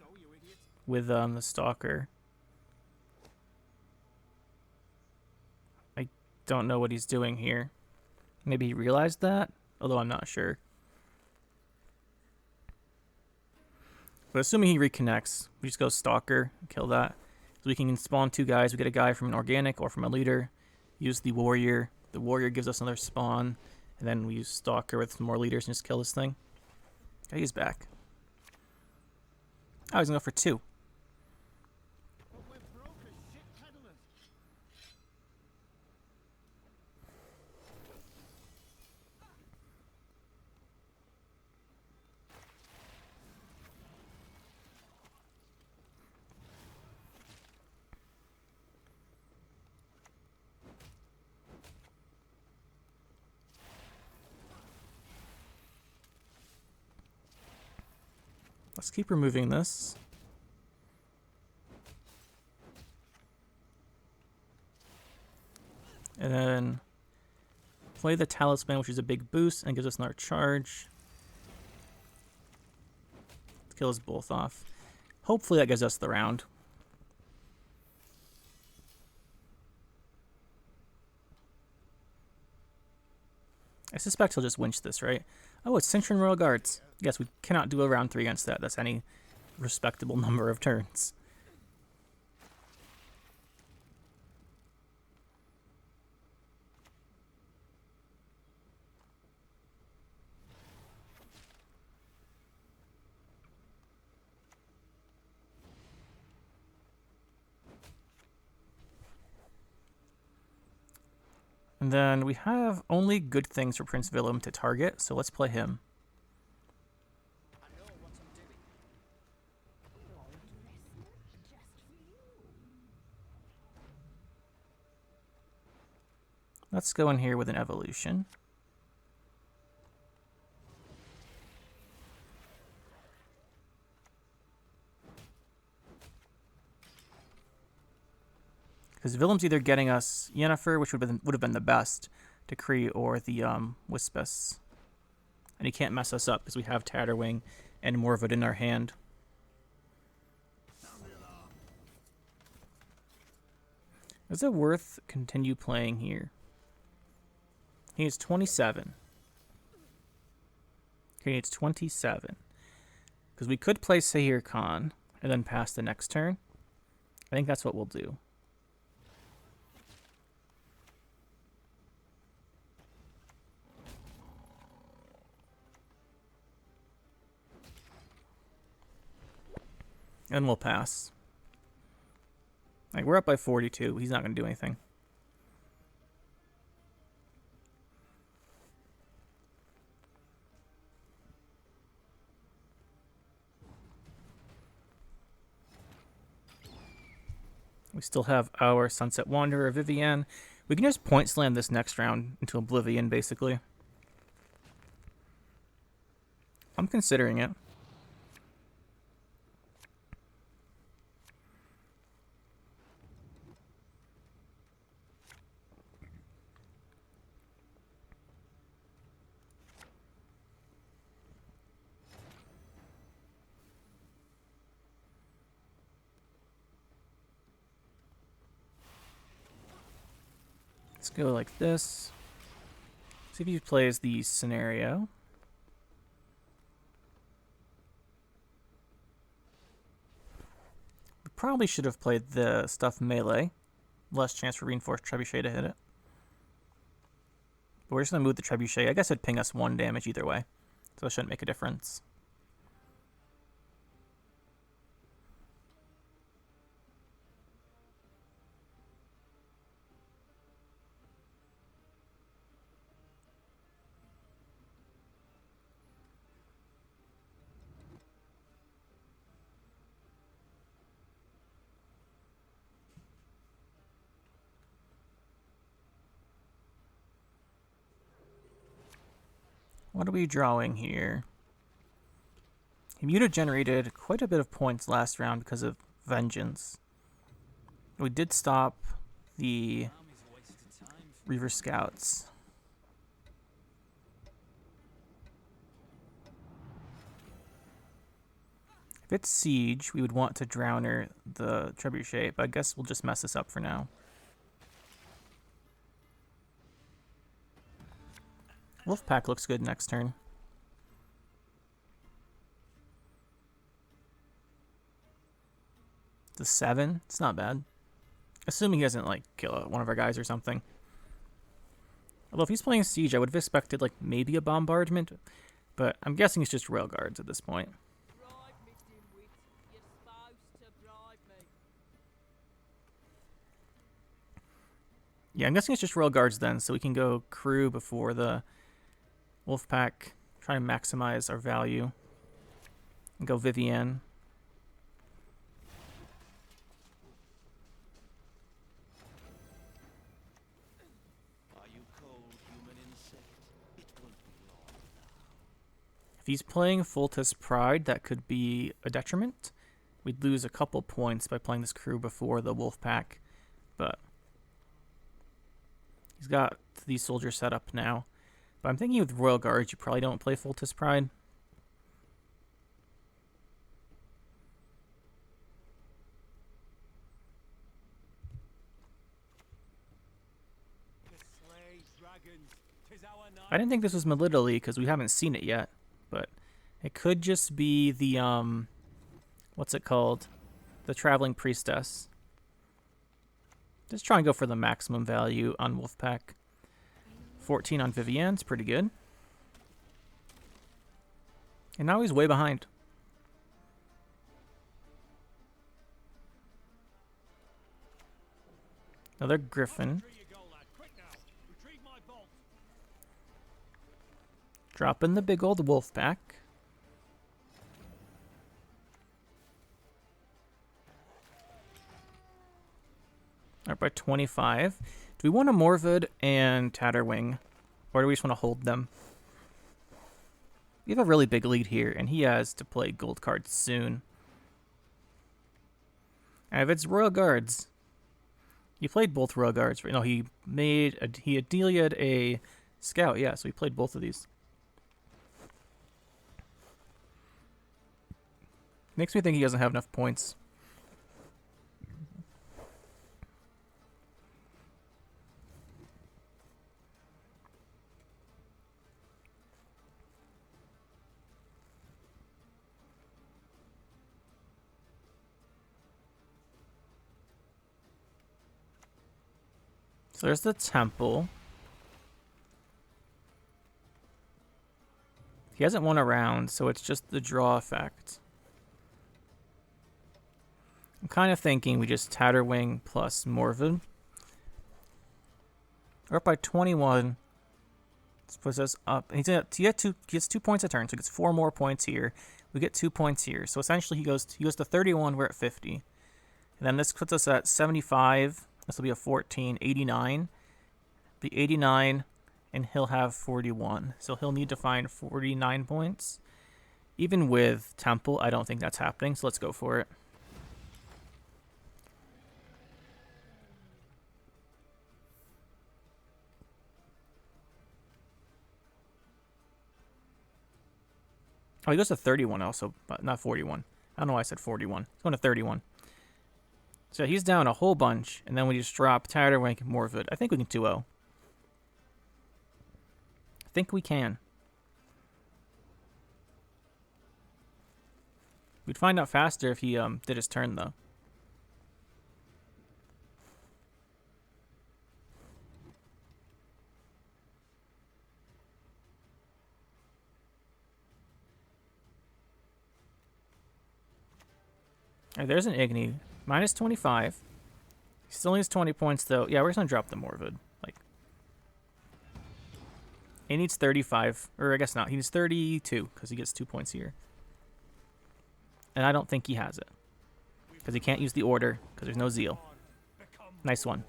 with the Stalker. I don't know what he's doing here. Maybe he realized that, although I'm not sure. But assuming he reconnects, we just go Stalker, kill that. So we can spawn 2 guys. We get a guy from an organic or from a leader. Use the Warrior. The Warrior gives us another spawn. And then we use Stalker with some more leaders and just kill this thing. Okay, he's back. Oh, he's gonna go for 2. Let's keep removing this. And then play the Talisman, which is a big boost and gives us another charge. Let's kill us both off. Hopefully that gives us the round. I suspect he'll just winch this, right? Oh, it's Cintran Royal Guards. Yes, we cannot do a round 3 against that. That's any respectable number of turns. And then we have only good things for Prince Willem to target, so let's play him. Let's go in here with an evolution. Because Willem's either getting us Yennefer, which would have been the best decree, or the Wispus. And he can't mess us up because we have Tatterwing and more of it in our hand. Is it worth continue playing here? He needs 27. He needs 27. Because we could play Sahir Khan and then pass the next turn. I think that's what we'll do. And we'll pass. Like, we're up by 42. He's not going to do anything. We still have our Sunset Wanderer, Vivienne. We can just point slam this next round into Oblivion, basically. I'm considering it. Let's go like this. See if he plays the scenario. We probably should have played the stuff melee. Less chance for reinforced trebuchet to hit it. But we're just going to move the trebuchet. I guess it'd ping us 1 damage either way. So it shouldn't make a difference. What are we drawing here? He mutagenerated quite a bit of points last round because of Vengeance. We did stop the Reaver Scouts. If it's Siege, we would want to Drowner the Trebuchet, but I guess we'll just mess this up for now. Wolfpack looks good next turn. The 7, it's not bad. Assuming he doesn't like kill one of our guys or something. Although if he's playing Siege, I would have expected like maybe a bombardment, but I'm guessing it's just Railguards at this point. Yeah, I'm guessing it's just Railguards then, so we can go crew before the Wolfpack, try and maximize our value. And go Vivienne. If he's playing Fultus Pride, that could be a detriment. We'd lose a couple points by playing this crew before the Wolfpack, but he's got these soldiers set up now. But I'm thinking with Royal Guards, you probably don't play Fultus Pride. I didn't think this was Melidoli because we haven't seen it yet, but it could just be the, what's it called? The Traveling Priestess. Just try and go for the maximum value on Wolfpack. 14 on Vivienne's pretty good. And now he's way behind. Another Griffin. Drop in the big old wolf pack. Alright, by 25. Do we want a Morvid and Tatterwing? Or do we just want to hold them? We have a really big lead here, and he has to play gold cards soon. And if it's Royal Guards, he played both Royal Guards. No, he Adelia'd a Scout, yeah, so he played both of these. Makes me think he doesn't have enough points. So there's the temple. He hasn't won a round, so it's just the draw effect. I'm kind of thinking we just Tatterwing plus Morvid. We're up by 21. This puts us up. He gets 2 points a turn, so he gets 4 more points here. We get 2 points here. So essentially he goes to 31, we're at 50. And then this puts us at 75. This will be a 14, 89. Be 89, and he'll have 41. So he'll need to find 49 points. Even with Temple, I don't think that's happening, so let's go for it. Oh, he goes to 31 also, but not 41. I don't know why I said 41. He's going to 31. So he's down a whole bunch, and then we just drop Tatterwing and Morvid. I think we can 2-0. I think we can. We'd find out faster if he did his turn, though. Alright, there's an Igni. Minus 25. He still needs 20 points, though. Yeah, we're just going to drop the Morvid. Like, he needs 35. Or I guess not. He needs 32, because he gets 2 points here. And I don't think he has it. Because he can't use the order, because there's no Zeal. Nice one.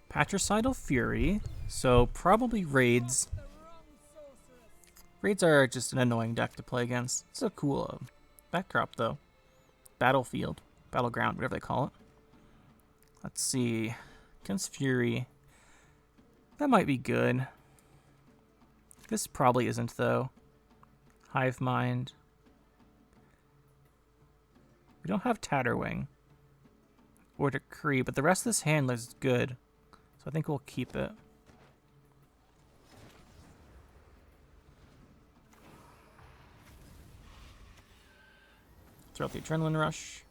Patricidal Fury. So probably Raids. Raids are just an annoying deck to play against. It's a cool backdrop, though. Battlefield. Battleground, whatever they call it. Let's see. Against Fury. That might be good. This probably isn't, though. Hive Mind. We don't have Tatterwing. Or Decree, but the rest of this hand looks good. So I think we'll keep it. Throw out the Adrenaline Rush.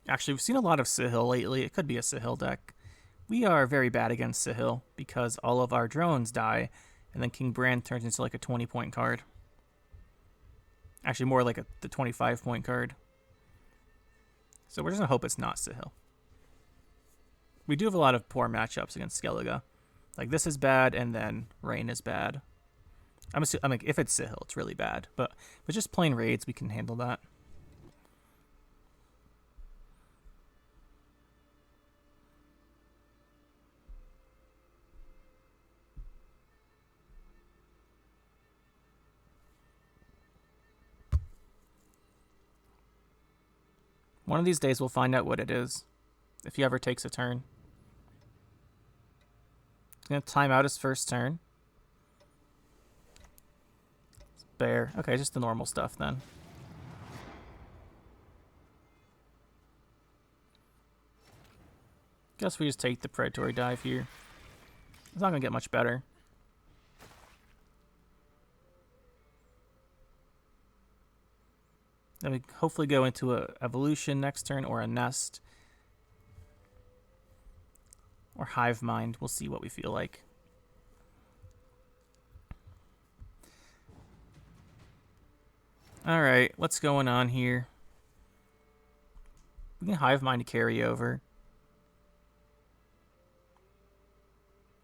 Actually, we've seen a lot of Sahil lately. It could be a Sahil deck. We are very bad against Sahil because all of our drones die, and then King Bran turns into like a 20-point card. Actually, more like the 25-point card. So we're just going to hope it's not Sahil. We do have a lot of poor matchups against Skellige. Like, this is bad, and then Rain is bad. I'm like, if it's Sahil, it's really bad. But with just plain raids, we can handle that. One of these days, we'll find out what it is. If he ever takes a turn. He's going to time out his first turn. Bear. Okay, just the normal stuff then. Guess we just take the Predatory Dive here. It's not going to get much better. Then we hopefully go into a Evolution next turn or a Nest. Or Hive Mind. We'll see what we feel like. Alright, what's going on here? We can Hive Mind to carry over.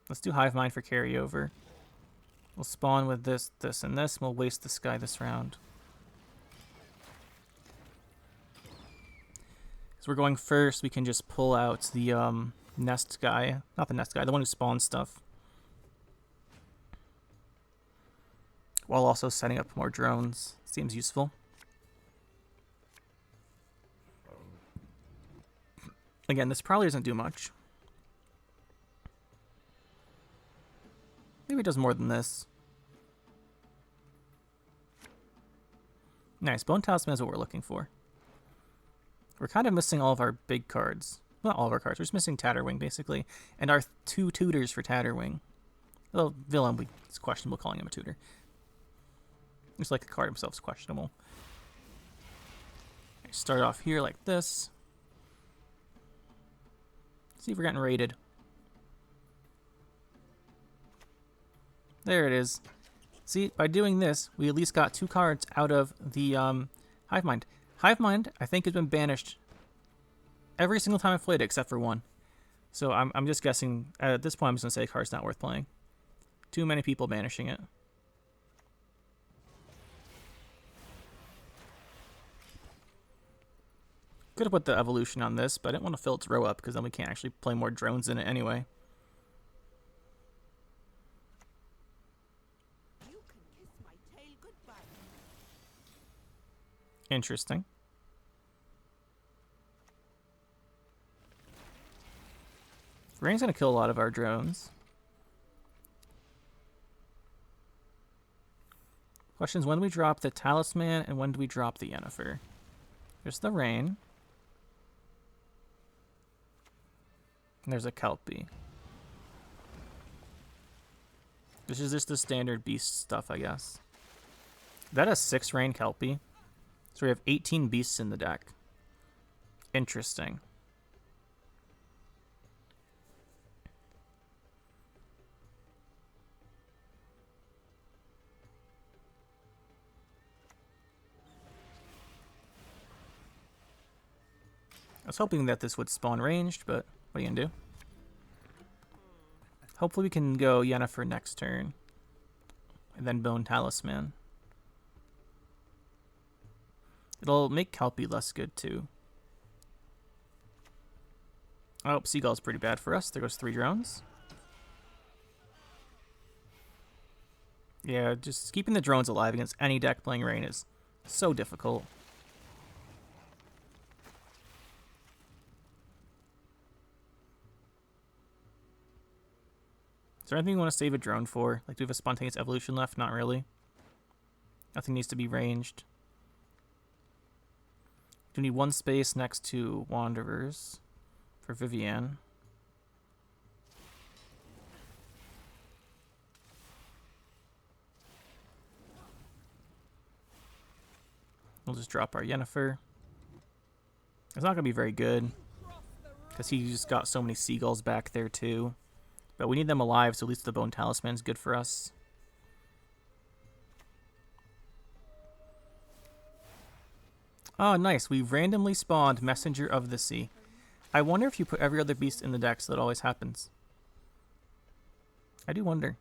Let's do Hive Mind for carryover. We'll spawn with this, this, and this, and we'll waste this guy this round. So we're going first, we can just pull out the nest guy. Not the nest guy, the one who spawns stuff. While also setting up more drones. Seems useful. Again, this probably doesn't do much. Maybe it does more than this. Nice, Bone Talisman is what we're looking for. We're kind of missing all of our big cards. Not all of our cards, we're just missing Tatterwing, basically. And our 2 tutors for Tatterwing. Well, Villain, it's questionable calling him a tutor. Just like the card himself is questionable. Start off here like this. See if we're getting raided. There it is. See, by doing this, we at least got 2 cards out of the Hive Mind. Hive Mind, I think, has been banished every single time I've played it, except for one. So I'm just guessing, at this point I'm just going to say the card's not worth playing. Too many people banishing it. Could have put the evolution on this, but I didn't want to fill its row up, because then we can't actually play more drones in it anyway. Interesting. Rain's gonna kill a lot of our drones. Question is, when do we drop the Talisman and when do we drop the Yennefer? There's the Rain. And there's a Kelpie. This is just the standard beast stuff, I guess. That a 6 Rain Kelpie. So we have 18 beasts in the deck. Interesting. I was hoping that this would spawn ranged, but what are you gonna do? Hopefully we can go Yennefer next turn. And then Bone Talisman. It'll make Kelpie less good too. Oh, Seagull's pretty bad for us. There goes 3 drones. Yeah, just keeping the drones alive against any deck playing Rain is so difficult. Is there anything you want to save a drone for? Like, do we have a spontaneous evolution left? Not really. Nothing needs to be ranged. Do we need 1 space next to Wanderers for Vivian? We'll just drop our Yennefer. It's not going to be very good, because he just got so many seagulls back there too. But we need them alive, so at least the Bone Talisman's good for us. Oh, nice. We randomly spawned Messenger of the Sea. I wonder if you put every other beast in the deck so that always happens. I do wonder.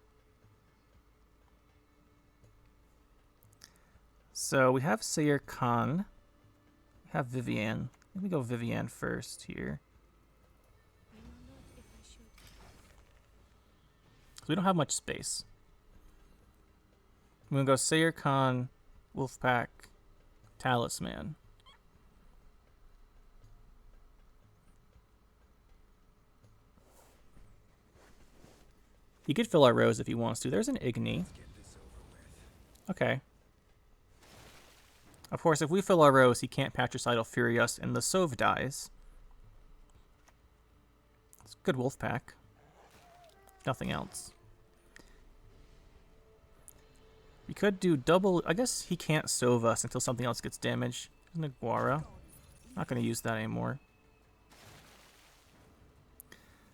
So we have Sayer Khan. We have Vivian. Let me go Vivian first here. We don't have much space. I'm going to go Sayer Khan, Wolfpack, Talisman. He could fill our rows if he wants to. There's an Igni. Okay. Of course, if we fill our rows, he can't Patricidal Fury us, and the Sov dies. It's a good Wolfpack. Nothing else. We could do double... I guess he can't Sov us until something else gets damaged. Naguara. Not going to use that anymore.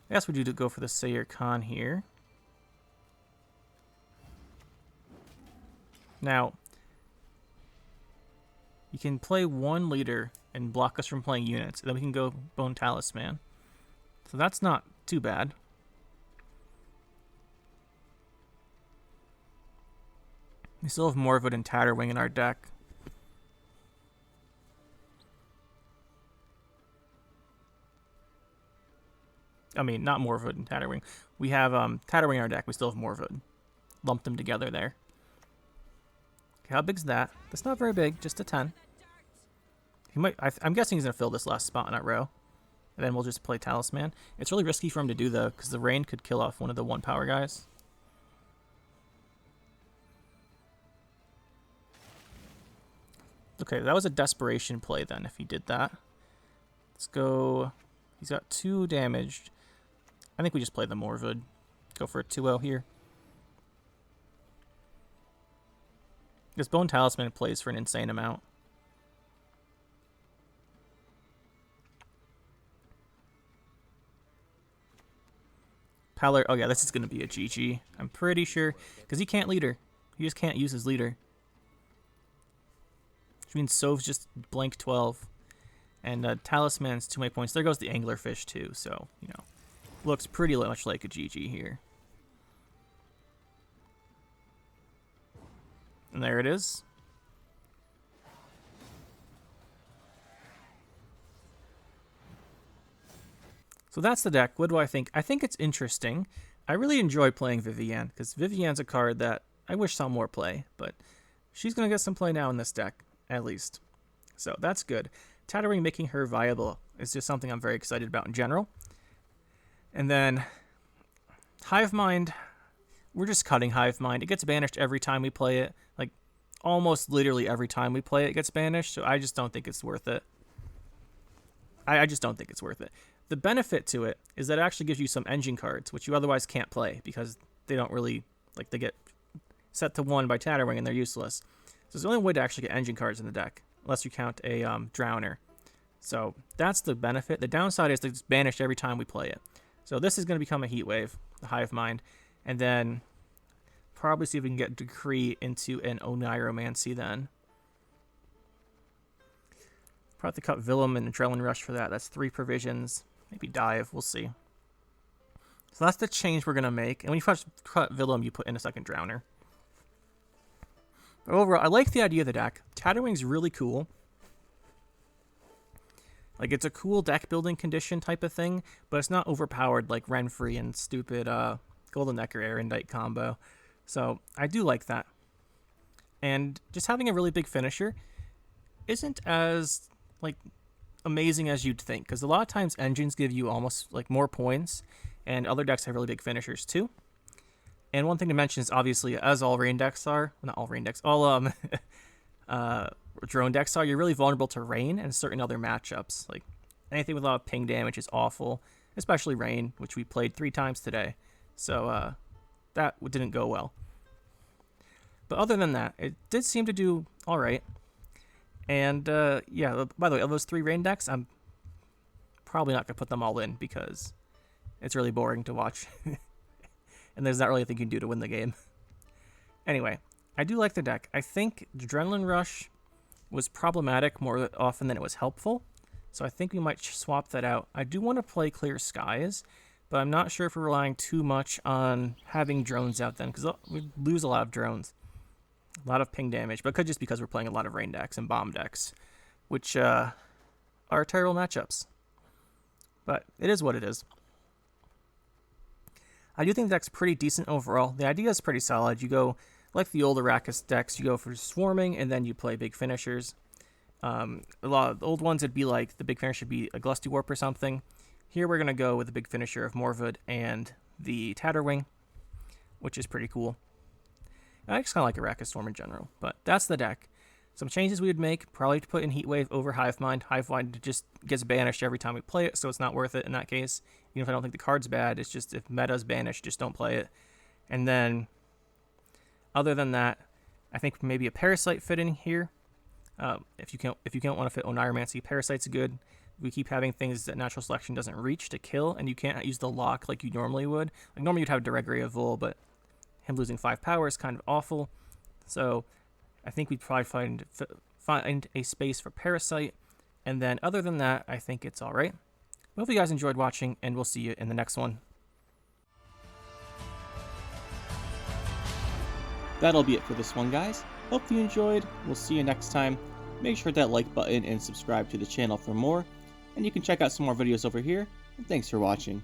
I guess we do to go for the Sayer Khan here. Now, can play one leader and block us from playing units. Then we can go Bone Talisman. So that's not too bad. We still have Morwood and Tatterwing in our deck. I mean, not Morwood and Tatterwing. We have Tatterwing in our deck. We still have Morwood. Lumped them together there. Okay, how big's that? That's not very big. Just a 10. He might. I'm guessing he's gonna fill this last spot in that row, and then we'll just play Talisman. It's really risky for him to do though, because the rain could kill off one of the 1 power guys. Okay, that was a desperation play then. If he did that, let's go. He's got 2 damaged. I think we just play the Morwood. Go for a 2-0 here. This Bone Talisman plays for an insane amount. Paler, oh yeah, this is going to be a GG. I'm pretty sure, because he can't leader. He just can't use his leader. Which means Sov's just blank 12. And Talisman's 2 many points. There goes the Anglerfish too, so, you know, looks pretty much like a GG here. And there it is. So that's the deck. What do I think? I think it's interesting. I really enjoy playing Vivienne, because Vivienne's a card that I wish saw more play, but she's going to get some play now in this deck, at least. So that's good. Tatterwing making her viable is just something I'm very excited about in general. And then Hive Mind, we're just cutting Hive Mind. It gets banished every time we play it. Like, almost literally every time we play it, it gets banished, so I just don't think it's worth it. I just don't think it's worth it. The benefit to it is that it actually gives you some engine cards, which you otherwise can't play because they don't really, like, they get set to 1 by Tatterwing and they're useless. So it's the only way to actually get engine cards in the deck, unless you count a Drowner. So that's the benefit. The downside is that it's banished every time we play it. So this is going to become a Heat Wave, the Hive Mind, and then probably see if we can get Decree into an Oniromancy then. Probably cut Willem and Adrenaline Rush for that. That's 3 provisions. Maybe Dive. We'll see. So that's the change we're going to make. And when you first cut Willem, you put in a second Drowner. But overall, I like the idea of the deck. Tatterwing's really cool. Like, it's a cool deck building condition type of thing, but it's not overpowered like Renfree and stupid Golden Necker Erendite combo. So I do like that. And just having a really big finisher isn't as, like, amazing as you'd think, because a lot of times engines give you almost like more points, and other decks have really big finishers too. And one thing to mention is obviously, as all rain decks are, well, not all rain decks, all drone decks are, you're really vulnerable to rain and certain other matchups. Like anything with a lot of ping damage is awful, especially rain, which we played 3 times today. So that didn't go well. But other than that, it did seem to do all right. And, yeah, by the way, of those 3 rain decks, I'm probably not going to put them all in because it's really boring to watch. And there's not really anything you can do to win the game. Anyway, I do like the deck. I think Adrenaline Rush was problematic more often than it was helpful. So I think we might swap that out. I do want to play Clear Skies, but I'm not sure if we're relying too much on having drones out then, because we lose a lot of drones. A lot of ping damage, but it could just because we're playing a lot of rain decks and bomb decks, which are terrible matchups. But it is what it is. I do think the deck's pretty decent overall. The idea is pretty solid. You go, like the old Arachas decks, you go for swarming, and then you play big finishers. A lot of the old ones, it'd be like the big finisher would be a Glusty Warp or something. Here we're going to go with the big finisher of Morwood and the Tatterwing, which is pretty cool. I just kind of like Arachas Storm in general, but that's the deck. Some changes we would make, probably to put in Heatwave over Hivemind. Hivemind just gets banished every time we play it, so it's not worth it in that case. Even if I don't think the card's bad, it's just if meta's banished, just don't play it. And then, other than that, I think maybe a Parasite fit in here. If you don't want to fit Oniromancy, Parasite's good. We keep having things that Natural Selection doesn't reach to kill, and you can't use the lock like you normally would. Like normally you'd have Deregre of Vol, but him losing 5 power is kind of awful. So I think we'd probably find a space for Parasite, and then other than that, I think it's alright. Hope you guys enjoyed watching, and we'll see you in the next one. That'll be it for this one, guys. Hope you enjoyed. We'll see you next time. Make sure to hit that like button and subscribe to the channel for more. And you can check out some more videos over here. And thanks for watching.